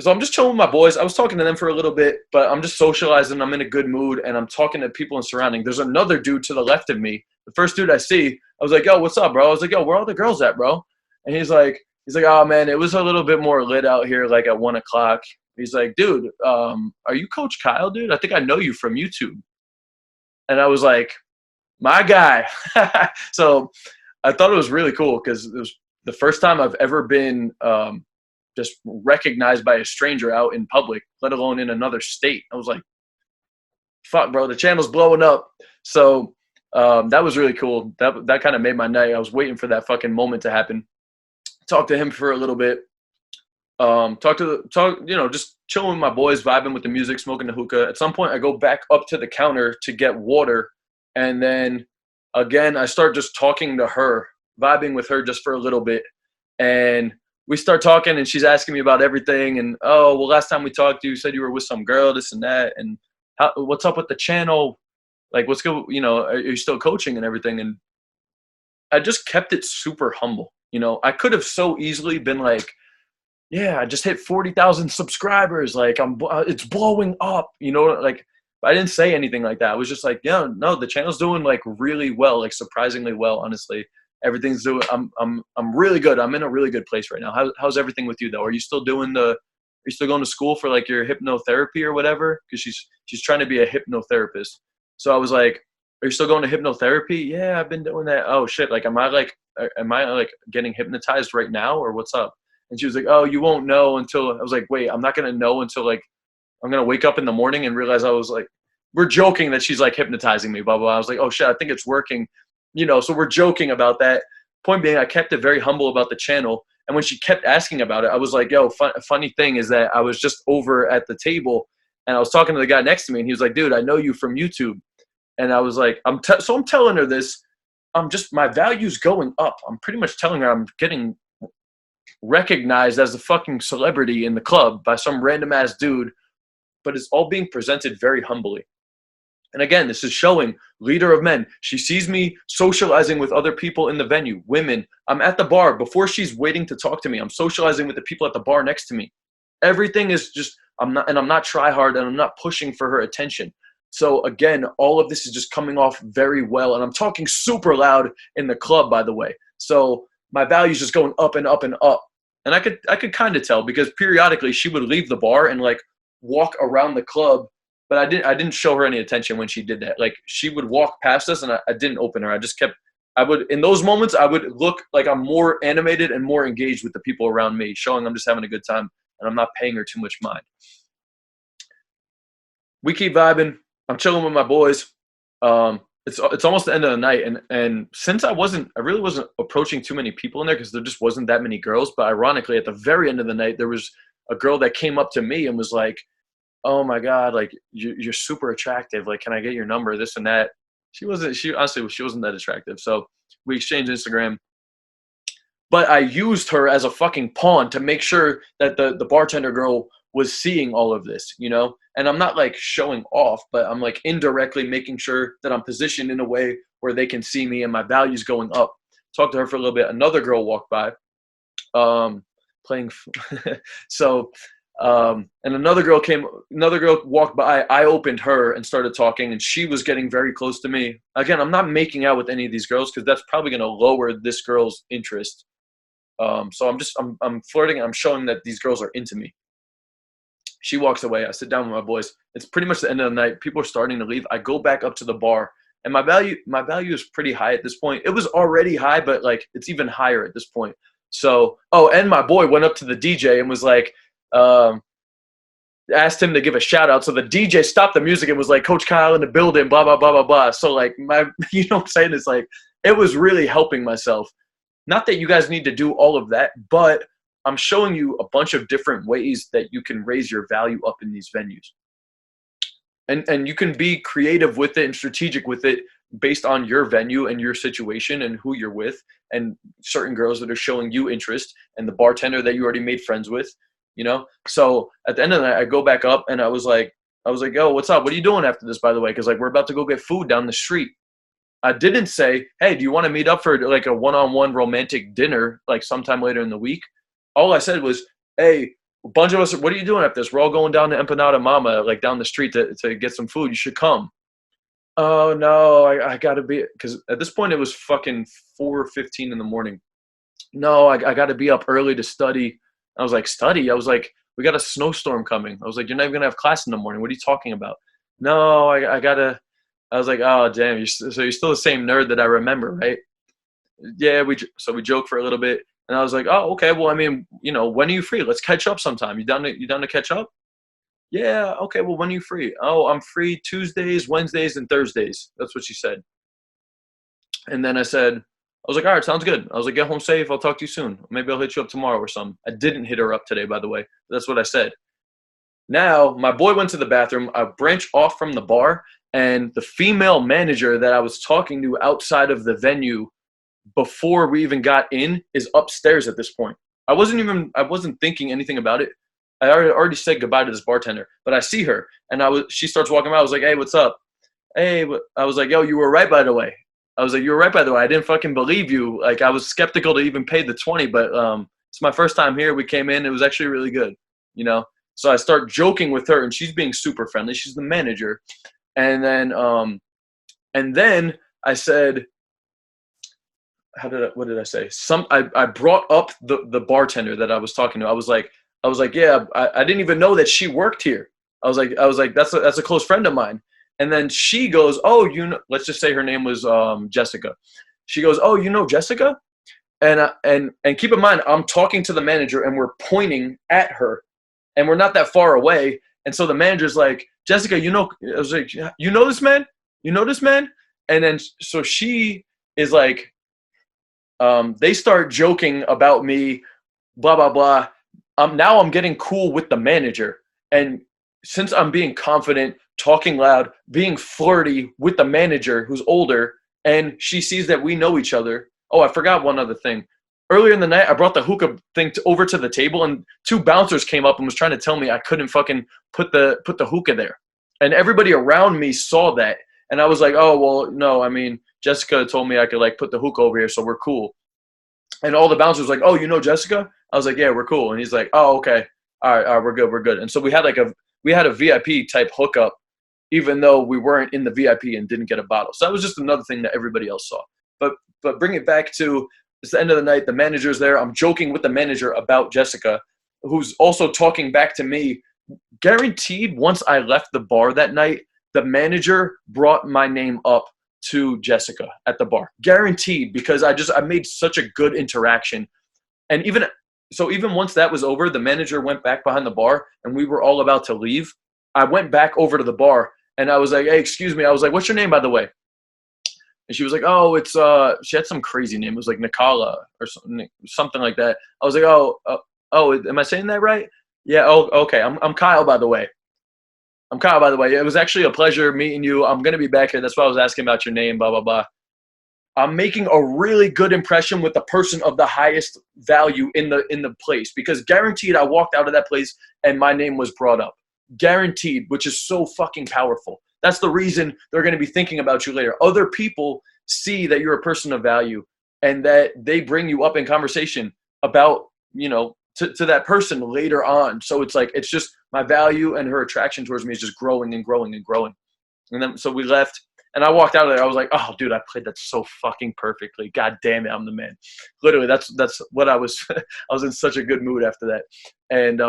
so I'm just chilling with my boys. I was talking to them for a little bit, but I'm just socializing. I'm in a good mood and I'm talking to people in surrounding. There's another dude to the left of me. The first dude I see, I was like, yo, what's up, bro? I was like, yo, where are all the girls at, bro? And he's like, oh man, it was a little bit more lit out here, like at 1 o'clock. He's like, dude, are you Coach Kyle, dude? I think I know you from YouTube. And I was like, my guy. So I thought it was really cool because it was the first time I've ever been just recognized by a stranger out in public, let alone in another state. I was like, fuck, bro, the channel's blowing up. So that was really cool. That kind of made my night. I was waiting for that fucking moment to happen. Talked to him for a little bit. Just chilling with my boys, vibing with the music, smoking the hookah. At some point, I go back up to the counter to get water. And then, again, I start just talking to her, vibing with her just for a little bit. And we start talking, and she's asking me about everything. And, oh, well, last time we talked, you said you were with some girl, this and that. And what's up with the channel? Like, what's good? You know, are you still coaching and everything? And I just kept it super humble. You know, I could have so easily been like, yeah, I just hit 40,000 subscribers. Like it's blowing up, you know, like I didn't say anything like that. I was just like, yeah, no, the channel's doing like really well, like surprisingly well, honestly. Everything's doing, I'm really good. I'm in a really good place right now. How's everything with you though? Are you still going to school for like your hypnotherapy or whatever? Cause she's trying to be a hypnotherapist. So I was like, are you still going to hypnotherapy? Yeah, I've been doing that. Oh shit. Like, am I like getting hypnotized right now or what's up? And she was like, oh, you won't know until, I was like, wait, I'm not going to know until like, I'm going to wake up in the morning and realize I was like, we're joking that she's like hypnotizing me, blah, blah, blah. I was like, oh shit, I think it's working. You know, so we're joking about that. Point being, I kept it very humble about the channel. And when she kept asking about it, I was like, yo, funny thing is that I was just over at the table and I was talking to the guy next to me and he was like, dude, I know you from YouTube. And I was like, I'm telling her this. My value's going up. I'm pretty much telling her I'm getting recognized as a fucking celebrity in the club by some random ass dude, but it's all being presented very humbly. And again, this is showing leader of men. She sees me socializing with other people in the venue, women. I'm at the bar before she's waiting to talk to me. I'm socializing with the people at the bar next to me. Everything is just, I'm not try hard and I'm not pushing for her attention. So again, all of this is just coming off very well. And I'm talking super loud in the club, by the way. So my value's just going up and up and up. And I could kind of tell because periodically she would leave the bar and like walk around the club, but I didn't show her any attention when she did that. Like, she would walk past us, and I didn't open her. I just kept. I would, in those moments, I would look like I'm more animated and more engaged with the people around me, showing I'm just having a good time and I'm not paying her too much mind. We keep vibing. I'm chilling with my boys. It's almost the end of the night, and since I really wasn't approaching too many people in there because there just wasn't that many girls. But ironically, at the very end of the night, there was a girl that came up to me and was like, "Oh my God, like you're super attractive. Like, can I get your number? This and that." She honestly wasn't that attractive. So we exchanged Instagram. But I used her as a fucking pawn to make sure that the bartender girl was seeing all of this, you know? And I'm not like showing off, but I'm like indirectly making sure that I'm positioned in a way where they can see me and my value's going up. Talked to her for a little bit. Another girl walked by, playing. So, and another girl walked by. I opened her and started talking, and she was getting very close to me. Again, I'm not making out with any of these girls because that's probably going to lower this girl's interest. So I'm flirting. I'm showing that these girls are into me. She walks away. I sit down with my boys. It's pretty much the end of the night. People are starting to leave. I go back up to the bar, and my value is pretty high at this point. It was already high, but like it's even higher at this point. So, and my boy went up to the DJ and was like, asked him to give a shout out. So the DJ stopped the music and was like, "Coach Kyle in the building, blah, blah, blah, blah, blah." So like you know what I'm saying? It's like, it was really helping myself. Not that you guys need to do all of that, but I'm showing you a bunch of different ways that you can raise your value up in these venues. And you can be creative with it and strategic with it based on your venue and your situation and who you're with and certain girls that are showing you interest and the bartender that you already made friends with, you know? So at the end of the night, I go back up and I was like, "Yo, what's up? What are you doing after this, by the way?" Because like we're about to go get food down the street. I didn't say, "Hey, do you want to meet up for like a one-on-one romantic dinner like sometime later in the week?" All I said was, "Hey, a bunch of us, what are you doing after this? We're all going down to Empanada Mama, like down the street to get some food. You should come." "Oh, no, I got to be," because at this point it was fucking 4:15 in the morning. "No, I got to be up early to study." I was like, "Study?" I was like, "We got a snowstorm coming." I was like, "You're not even going to have class in the morning. What are you talking about?" "No, I got to." I was like, "Oh, damn, so you're still the same nerd that I remember, right?" "Yeah, we joked for a little bit. And I was like, "Oh, okay. Well, I mean, you know, when are you free? Let's catch up sometime. You down to catch up?" "Yeah, okay. Well, when are you free?" "Oh, I'm free Tuesdays, Wednesdays, and Thursdays." That's what she said. And then I was like, "All right, sounds good." I was like, "Get home safe. I'll talk to you soon. Maybe I'll hit you up tomorrow or something." I didn't hit her up today, by the way. That's what I said. Now, my boy went to the bathroom. I branch off from the bar, and the female manager that I was talking to outside of the venue before we even got in is upstairs at this point. I wasn't thinking anything about it. I already said goodbye to this bartender, but I see her and she starts walking by. I was like, "Hey, what's up?" "Hey," I was like, "Yo, you were right, by the way." I was like, "You were right, by the way. I didn't fucking believe you." Like, I was skeptical to even pay the 20, but it's my first time here. We came in. It was actually really good, you know? So I start joking with her and she's being super friendly. She's the manager. And then I said, what did I say? I brought up the bartender that I was talking to. I was like, "Yeah, I didn't even know that she worked here." I was like, that's a close friend of mine. And then she goes, "Oh, you know," let's just say her name was Jessica. She goes, "Oh, you know Jessica?" And keep in mind, I'm talking to the manager and we're pointing at her and we're not that far away. And so the manager's like, "Jessica, you know," I was like, "You know this man? You know this man?" And then so she is like, they start joking about me, blah, blah, blah. Now I'm getting cool with the manager. And since I'm being confident, talking loud, being flirty with the manager who's older, and she sees that we know each other. Oh, I forgot one other thing. Earlier in the night, I brought the hookah thing over to the table, and two bouncers came up and was trying to tell me I couldn't fucking put the hookah there. And everybody around me saw that. And I was like, "Oh, well, no, I mean, Jessica told me I could like put the hookah over here, so we're cool." And all the bouncers were like, "Oh, you know Jessica?" I was like, "Yeah, we're cool." And he's like, "Oh, okay. All right, we're good. And so we had a VIP type hookup, even though we weren't in the VIP and didn't get a bottle. So that was just another thing that everybody else saw. But bring it back to, it's the end of the night. The manager's there. I'm joking with the manager about Jessica, who's also talking back to me Guaranteed, once I left the bar that night, the manager brought my name up to Jessica at the bar. Guaranteed, because I made such a good interaction. And even once that was over, the manager went back behind the bar and we were all about to leave. I went back over to the bar and I was like, "Hey, excuse me." I was like, "What's your name, by the way?" And she was like, "Oh, it's she had some crazy name. It was like Nikala or something like that." I was like, "Oh, am I saying that right?" "Yeah, oh, okay. I'm Kyle, by the way. I'm Kyle, by the way. It was actually a pleasure meeting you. I'm gonna be back here. That's why I was asking about your name, blah blah blah." I'm making a really good impression with the person of the highest value in the place, because guaranteed I walked out of that place and my name was brought up. Guaranteed, which is so fucking powerful. That's the reason they're going to be thinking about you later. Other people see that you're a person of value and that they bring you up in conversation about, to that person later on. So it's like, it's just my value and her attraction towards me is just growing and growing and growing. And then, so we left. And I walked out of there. I was like, "Oh, dude, I played that so fucking perfectly. God damn it, I'm the man." Literally, that's what I was. I was in such a good mood after that. And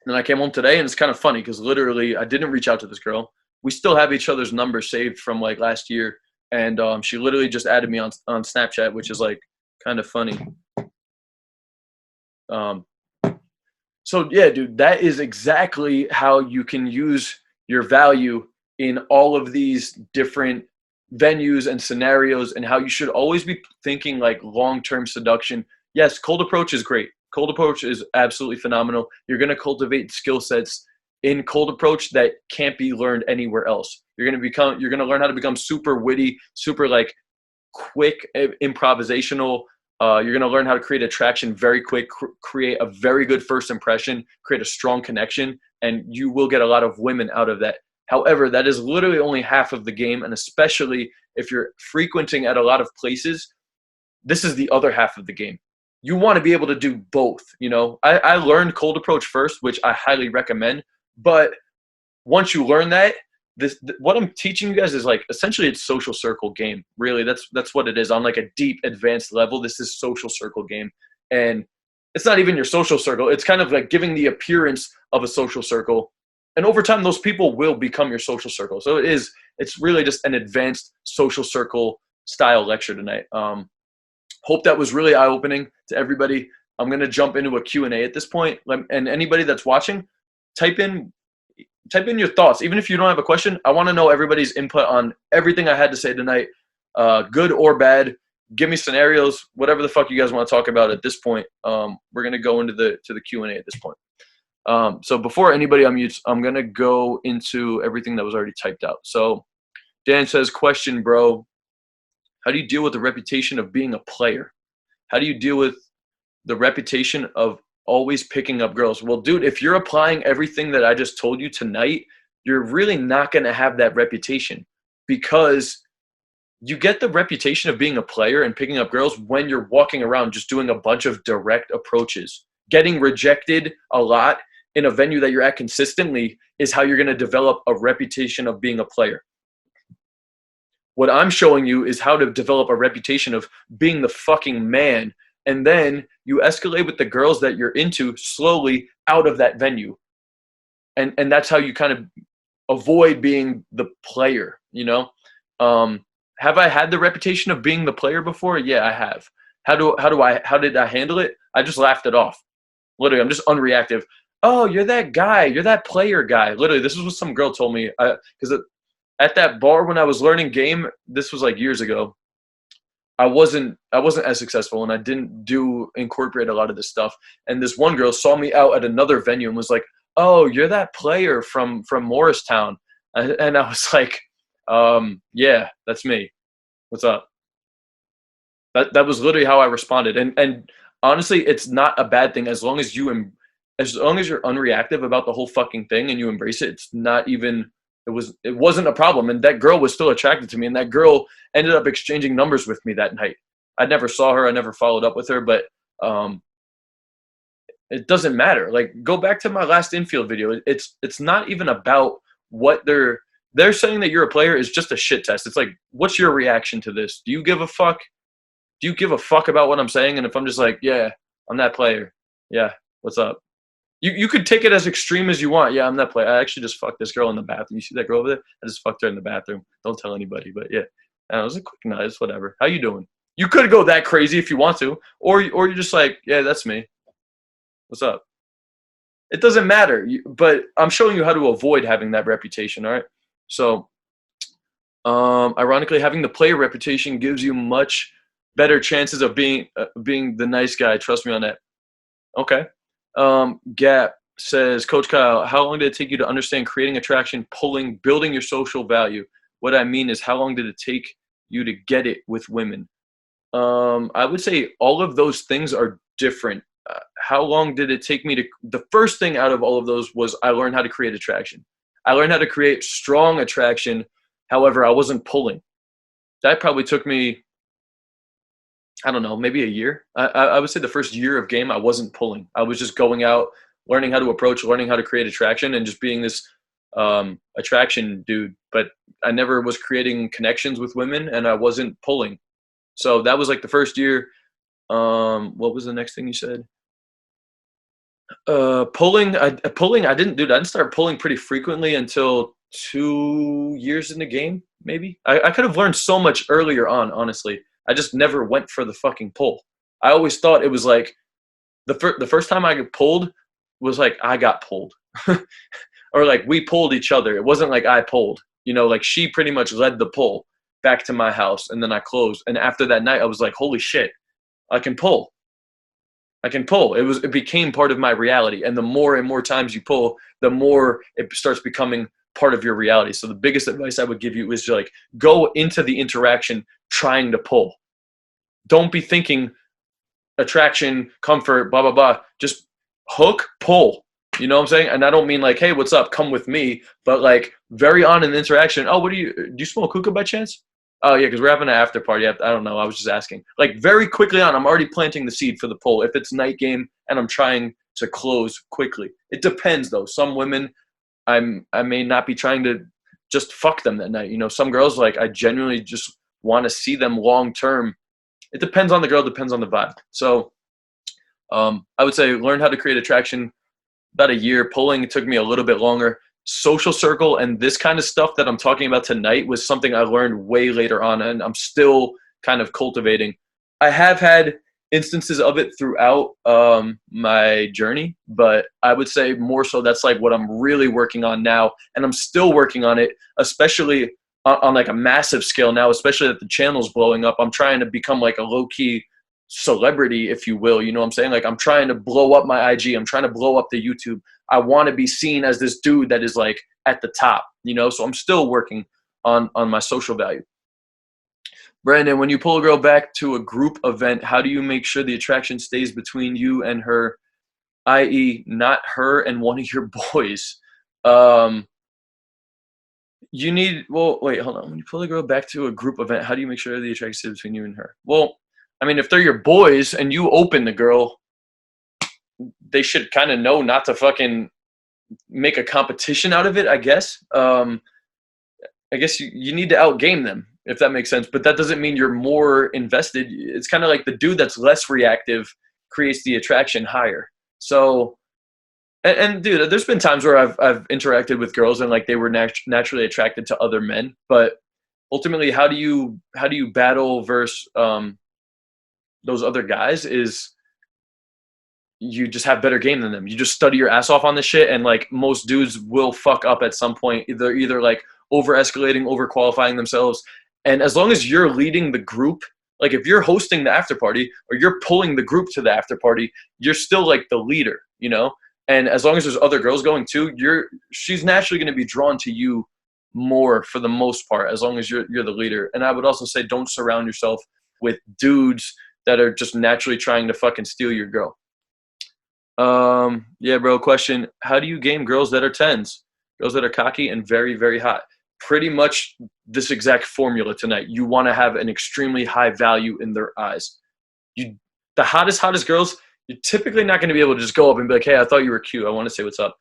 then I came home today, and it's kind of funny because literally, I didn't reach out to this girl. We still have each other's numbers saved from like last year, and she literally just added me on Snapchat, which is like kind of funny. So yeah, dude, that is exactly how you can use your value in all of these different venues and scenarios, and how you should always be thinking like long-term seduction. Yes, cold approach is great. Cold approach is absolutely phenomenal. You're going to cultivate skill sets in cold approach that can't be learned anywhere else. You're going to learn how to become super witty, super like quick improvisational. You're going to learn how to create attraction very quick, create a very good first impression, create a strong connection, and you will get a lot of women out of that. However, that is literally only half of the game, and especially if you're frequenting at a lot of places, this is the other half of the game. You want to be able to do both. I learned cold approach first, which I highly recommend, but once you learn that, what I'm teaching you guys is like essentially it's social circle game. Really, that's what it is on like a deep advanced level. This is social circle game, and it's not even your social circle. It's kind of like giving the appearance of a social circle, and over time those people will become your social circle. So it's really just an advanced social circle style lecture tonight. Hope that was really eye-opening to everybody. I'm going to jump into a Q&A at this point, and anybody that's watching, type in your thoughts. Even if you don't have a question, I want to know everybody's input on everything I had to say tonight, good or bad. Give me scenarios, whatever the fuck you guys want to talk about at this point. We're going to go into the Q&A at this point. So before anybody unmutes, I'm going to go into everything that was already typed out. So Dan says, question, bro. How do you deal with the reputation of being a player? How do you deal with the reputation of always picking up girls? Well, dude, if you're applying everything that I just told you tonight, you're really not going to have that reputation, because you get the reputation of being a player and picking up girls when you're walking around just doing a bunch of direct approaches. Getting rejected a lot in a venue that you're at consistently is how you're going to develop a reputation of being a player. What I'm showing you is how to develop a reputation of being the fucking man, and then you escalate with the girls that you're into slowly out of that venue. And that's how you kind of avoid being the player, Have I had the reputation of being the player before? Yeah, I have. How did I handle it? I just laughed it off. Literally, I'm just unreactive. "Oh, you're that guy. You're that player guy." Literally, this is what some girl told me. Because at that bar when I was learning game, this was like years ago, I wasn't as successful, and I didn't incorporate a lot of this stuff. And this one girl saw me out at another venue and was like, "Oh, you're that player from Morristown." And I was like, "Yeah, that's me. What's up?" That was literally how I responded. And honestly, it's not a bad thing as long as you're unreactive about the whole fucking thing and you embrace it. It's not even. It wasn't a problem, and that girl was still attracted to me, and that girl ended up exchanging numbers with me that night. I never saw her, I never followed up with her, but it doesn't matter. Like, go back to my last infield video. It's not even about what they're saying. That you're a player is just a shit test. It's like, what's your reaction to this? Do you give a fuck? Do you give a fuck about what I'm saying? And if I'm just like, "Yeah, I'm that player. Yeah, what's up?" You could take it as extreme as you want. Yeah, I'm that player. I actually just fucked this girl in the bathroom. You see that girl over there? I just fucked her in the bathroom. Don't tell anybody, but yeah. It was a quick night. It's whatever. How you doing? You could go that crazy if you want to, or you're just like, yeah, that's me. What's up? It doesn't matter. But I'm showing you how to avoid having that reputation. All right. So, ironically, having the player reputation gives you much better chances of being the nice guy. Trust me on that. Okay. Gap says, Coach Kyle, how long did it take you to understand creating attraction, pulling, building your social value? What I mean is, how long did it take you to get it with women? I would say all of those things are different. How long did it take me to? The first thing out of all of those was I learned how to create attraction. I learned how to create strong attraction. However, I wasn't pulling. That probably took me, I don't know, maybe a year. I would say the first year of game, I wasn't pulling. I was just going out, learning how to approach, learning how to create attraction, and just being this attraction dude. But I never was creating connections with women, and I wasn't pulling. So that was like the first year. What was the next thing you said? Pulling. I didn't start pulling pretty frequently until 2 years in the game, maybe. I could have learned so much earlier on, honestly. I just never went for the fucking pull. I always thought it was like the first time I got pulled was like I got pulled, or like we pulled each other. It wasn't like I pulled. Like she pretty much led the pull back to my house, and then I closed. And after that night, I was like, holy shit, I can pull. I can pull. It became part of my reality. And the more and more times you pull, the more it starts becoming part of your reality. So the biggest advice I would give you is to like go into the interaction trying to pull. Don't be thinking attraction, comfort, blah, blah, blah. Just hook, pull. You know what I'm saying? And I don't mean like, hey, what's up? Come with me. But like very on an interaction. Oh, do you smoke hookah by chance? Oh, yeah, because we're having an after party. I don't know. I was just asking. Like very quickly on, I'm already planting the seed for the pull. If it's night game and I'm trying to close quickly. It depends, though. Some women, I may not be trying to just fuck them that night. Some girls, like, I genuinely just want to see them long term. It depends on the girl, depends on the vibe. So I would say learn how to create attraction about a year. Pulling, it took me a little bit longer. Social circle and this kind of stuff that I'm talking about tonight was something I learned way later on, and I'm still kind of cultivating. I have had instances of it throughout my journey, but I would say more so that's like what I'm really working on now, and I'm still working on it, especially on like a massive scale now, especially that the channel's blowing up. I'm trying to become like a low-key celebrity, if you will. You know what I'm saying? Like I'm trying to blow up my IG. I'm trying to blow up the YouTube. I want to be seen as this dude that is like at the top, so I'm still working on my social value. Brandon, when you pull a girl back to a group event, how do you make sure the attraction stays between you and her, i.e. not her and one of your boys? Wait, hold on. When you pull a girl back to a group event, how do you make sure the attraction stays between you and her? Well, I mean, if they're your boys and you open the girl, they should kind of know not to fucking make a competition out of it, I guess. I guess you need to outgame them, if that makes sense. But that doesn't mean you're more invested. It's kind of like the dude that's less reactive creates the attraction higher. So, and dude, there's been times where I've interacted with girls and like they were naturally attracted to other men. But ultimately, how do you battle versus those other guys is you just have better game than them. You just study your ass off on this shit, and like most dudes will fuck up at some point. Either like over escalating, over qualifying themselves. And as long as you're leading the group, like if you're hosting the after party or you're pulling the group to the after party, you're still like the leader, And as long as there's other girls going too, she's naturally going to be drawn to you more for the most part, as long as you're the leader. And I would also say don't surround yourself with dudes that are just naturally trying to fucking steal your girl. Yeah, bro, question. How do you game girls that are 10s? Girls that are cocky and very, very hot. Pretty much this exact formula tonight. You want to have an extremely high value in their eyes. The hottest girls, you're typically not going to be able to just go up and be like, hey, I thought you were cute. I want to say what's up.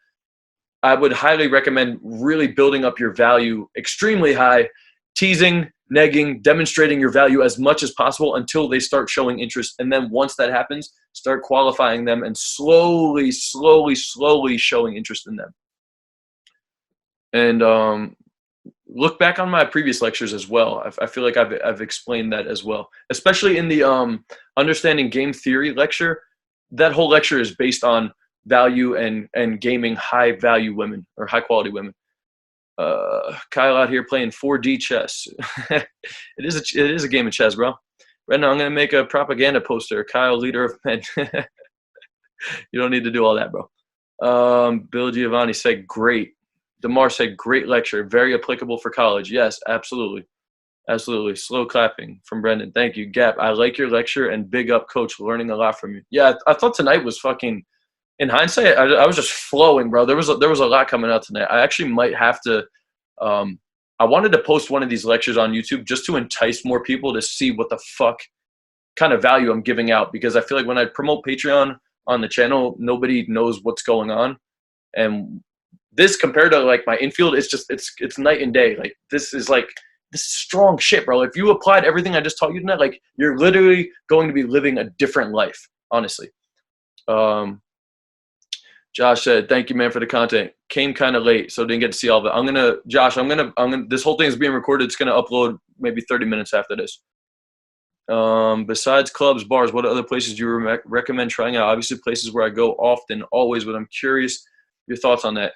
I would highly recommend really building up your value extremely high, teasing, negging, demonstrating your value as much as possible until they start showing interest. And then once that happens, start qualifying them and slowly showing interest in them. And look back on my previous lectures as well. I feel like I've explained that as well, especially in the understanding game theory lecture. That whole lecture is based on value and gaming high value women or high quality women. Kyle out here playing 4D chess. it is a game of chess, bro. Right now I'm gonna make a propaganda poster. Kyle, leader of men. You don't need to do all that, bro. Bill Giovanni said great. DeMar said great lecture, very applicable for college. Yes, absolutely. Absolutely. Slow clapping from Brendan. Thank you. Gap, I like your lecture and big up, coach, learning a lot from you. Yeah, I thought tonight was fucking, in hindsight, I was just flowing, bro. There was a lot coming out tonight. I actually might have to, I wanted to post one of these lectures on YouTube just to entice more people to see what the fuck kind of value I'm giving out, because I feel like when I promote Patreon on the channel, nobody knows what's going on. And this compared to like my infield, it's night and day. Like this is strong shit, bro. If you applied everything I just taught you tonight, like you're literally going to be living a different life, honestly. Josh said, thank you, man, for the content. Came kind of late, so didn't get to see all of it. Josh, I'm gonna, this whole thing is being recorded. It's going to upload maybe 30 minutes after this. Besides clubs, bars, what other places do you recommend trying out? Obviously places where I go often, always, but I'm curious your thoughts on that.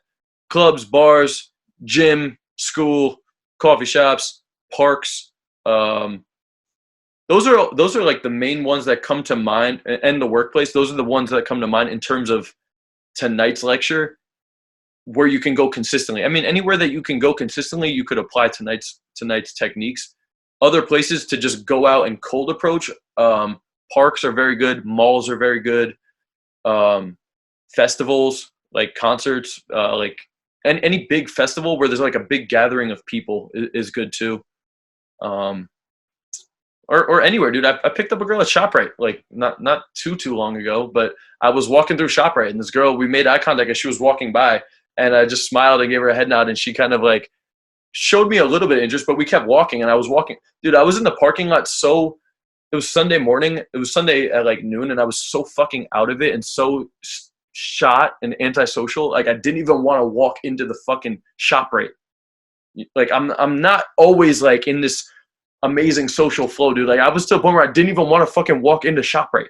Clubs, bars, gym, school, coffee shops, parks. Those are like the main ones that come to mind, and the workplace. Those are the ones that come to mind in terms of tonight's lecture, where you can go consistently. I mean, anywhere that you can go consistently, you could apply tonight's techniques. Other places to just go out and cold approach. Parks are very good. Malls are very good. Festivals, like concerts, and any big festival where there's like a big gathering of people is good too. Or anywhere, dude. I picked up a girl at ShopRite, like not too long ago, but I was walking through ShopRite and this girl, we made eye contact as she was walking by, and I just smiled and gave her a head nod, and she kind of like showed me a little bit of interest, but we kept walking, and I was walking. Dude, I was in the parking lot, so it was Sunday morning. It was Sunday at like noon, and I was so fucking out of it and so shot and antisocial. Like I didn't even want to walk into the fucking ShopRite. Like I'm not always like in this amazing social flow, dude. Like I was to the point where I didn't even want to fucking walk into ShopRite,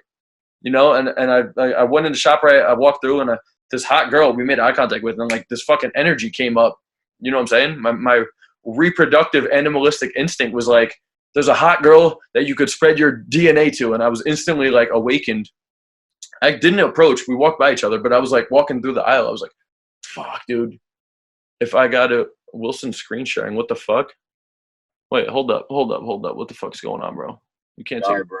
you know? And I went into ShopRite, I walked through, and this hot girl, we made eye contact with, and like this fucking energy came up. You know what I'm saying? My reproductive animalistic instinct was like, there's a hot girl that you could spread your DNA to. And I was instantly like awakened. I didn't approach. We walked by each other, but I was like walking through the aisle. I was like, fuck, dude. If I got a Wilson screen sharing, what the fuck? Wait, hold up. What the fuck's going on, bro? You can't Sorry, take, bro.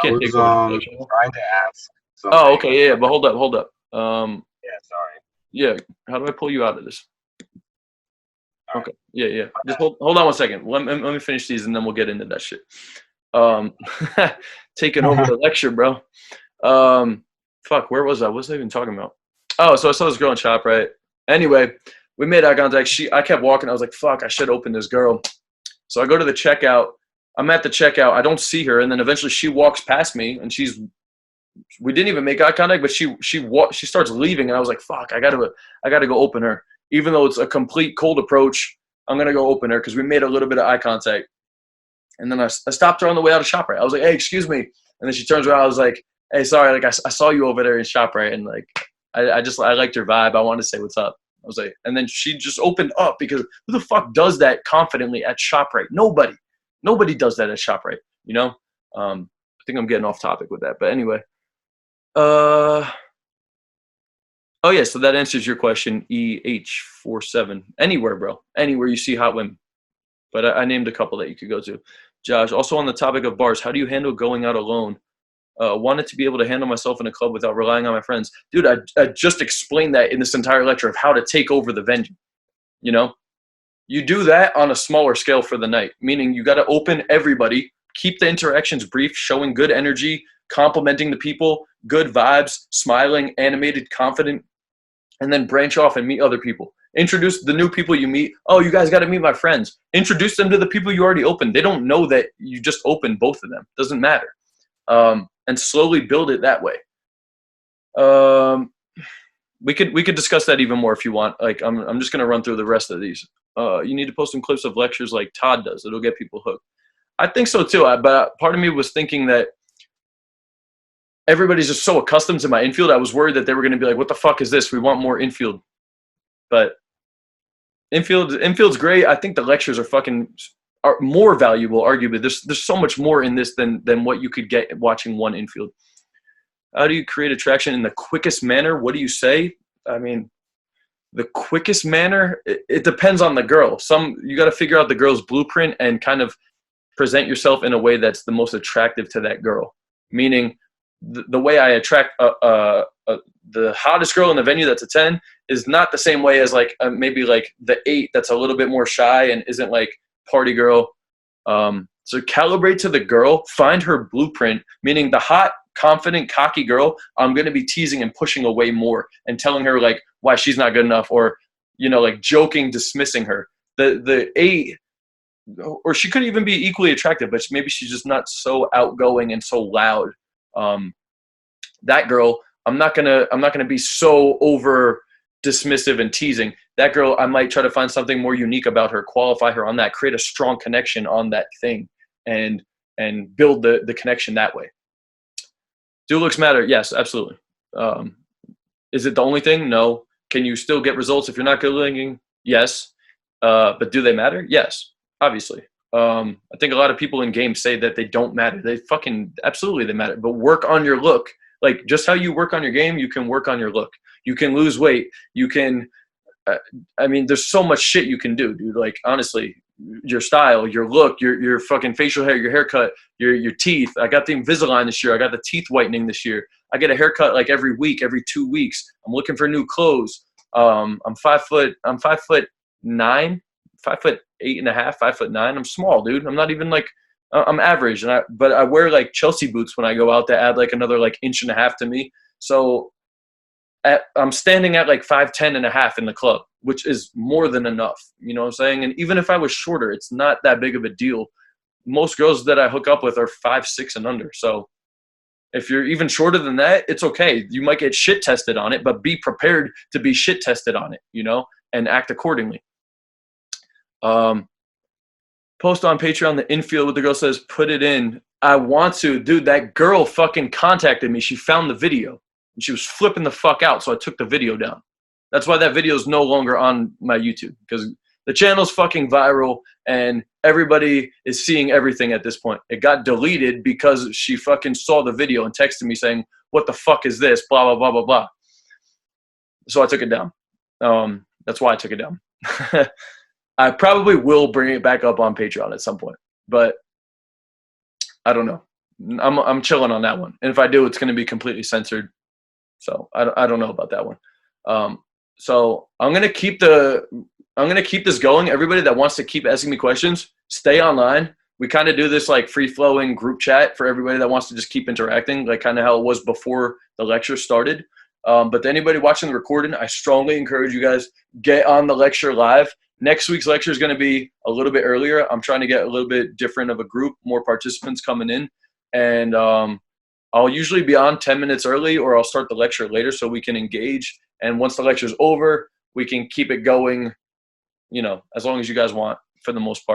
can't take over. Trying to ask something. Oh, okay, yeah, but hold up. Yeah, sorry. Yeah, how do I pull you out of this? Okay, yeah. Just hold on 1 second. Let me finish these, and then we'll get into that shit. Taking over the lecture, bro. Fuck, where was I? What was I even talking about? Oh, so I saw this girl in ShopRite. Anyway, we made eye contact. I kept walking. I was like, fuck, I should open this girl. So I go to the checkout. I'm at the checkout. I don't see her, and then eventually she walks past me, and we didn't even make eye contact, but she starts leaving, and I was like, fuck, I gotta go open her. Even though it's a complete cold approach, I'm gonna go open her because we made a little bit of eye contact. And then I stopped her on the way out of ShopRite. I was like, hey, excuse me. And then she turns around. I was like, hey, sorry, like I saw you over there in ShopRite, and like I liked your vibe. I wanted to say what's up. I was like, and then she just opened up, because who the fuck does that confidently at ShopRite? Nobody does that at ShopRite, you know? I think I'm getting off topic with that, but anyway. Oh yeah, so that answers your question, EH47. Anywhere, bro. Anywhere you see hot women. But I named a couple that you could go to. Josh, also on the topic of bars, how do you handle going out alone? Wanted to be able to handle myself in a club without relying on my friends. Dude, I just explained that in this entire lecture of how to take over the venue. You know? You do that on a smaller scale for the night, meaning you got to open everybody, keep the interactions brief, showing good energy, complimenting the people, good vibes, smiling, animated, confident. and then branch off and meet other people. Introduce the new people you meet. Oh, you guys got to meet my friends. Introduce them to the people you already opened. They don't know that you just opened both of them. Doesn't matter. And slowly build it that way. We could discuss that even more if you want. Like I'm just gonna run through the rest of these. You need to post some clips of lectures like Todd does. It'll get people hooked. I think so too. But part of me was thinking that everybody's just so accustomed to my infield. I was worried that they were gonna be like, "What the fuck is this? We want more infield." But infield's great. I think the lectures are more valuable. Arguably, there's so much more in this than what you could get watching one infield. How do you create attraction in the quickest manner? What do you say? I mean, the quickest manner, it depends on the girl. You got to figure out the girl's blueprint and kind of present yourself in a way that's the most attractive to that girl. Meaning, the way I attract the hottest girl in the venue that's a 10 is not the same way as like maybe like the 8 that's a little bit more shy and isn't like party girl. So calibrate to the girl, find her blueprint, meaning the hot, confident, cocky girl, I'm going to be teasing and pushing away more and telling her like why she's not good enough, or, you know, like joking, dismissing her. The 8, or she could even be equally attractive, but maybe she's just not so outgoing and so loud. That girl, I'm not gonna be so over dismissive and teasing. That girl, I might try to find something more unique about her, qualify her on that, create a strong connection on that thing, and build the connection that way. Do looks matter? Yes, absolutely. Is it the only thing? No. Can you still get results if you're not good looking? Yes. But do they matter? Yes, obviously. I think a lot of people in games say that they don't matter. They fucking absolutely they matter. But work on your look. Like just how you work on your game, you can work on your look. You can lose weight. You can. I mean, there's so much shit you can do, dude. Like honestly, your style, your look, your fucking facial hair, your haircut, your teeth. I got the Invisalign this year. I got the teeth whitening this year. I get a haircut like every week, every 2 weeks. I'm looking for new clothes. I'm 5'9", 5'8.5", 5'9". I'm small, dude. I'm not even like I'm average, but I wear like Chelsea boots when I go out to add like another like 1.5 inches to me. So I'm standing at like 5'10.5" in the club, which is more than enough. You know what I'm saying? And even if I was shorter, it's not that big of a deal. Most girls that I hook up with are 5'6" and under. So if you're even shorter than that, it's okay. You might get shit tested on it, but be prepared to be shit tested on it, you know, and act accordingly. Post on Patreon the infield with the girl says, put it in. I want to. Dude, that girl fucking contacted me. She found the video. And she was flipping the fuck out, so I took the video down. That's why that video is no longer on my YouTube, because the channel's fucking viral and everybody is seeing everything at this point. It got deleted because she fucking saw the video and texted me saying, what the fuck is this? Blah, blah, blah, blah, blah. So I took it down. That's why I took it down. I probably will bring it back up on Patreon at some point, but I don't know. I'm chilling on that one. And if I do, it's going to be completely censored. So I don't know about that one. So I'm gonna keep this going. Everybody that wants to keep asking me questions, stay online. We kind of do this like free flowing group chat for everybody that wants to just keep interacting, like kind of how it was before the lecture started. But to anybody watching the recording, I strongly encourage you guys get on the lecture live. Next week's lecture is going to be a little bit earlier. I'm trying to get a little bit different of a group, more participants coming in, and I'll usually be on 10 minutes early, or I'll start the lecture later so we can engage. And once the lecture's over, we can keep it going, you know, as long as you guys want, for the most part.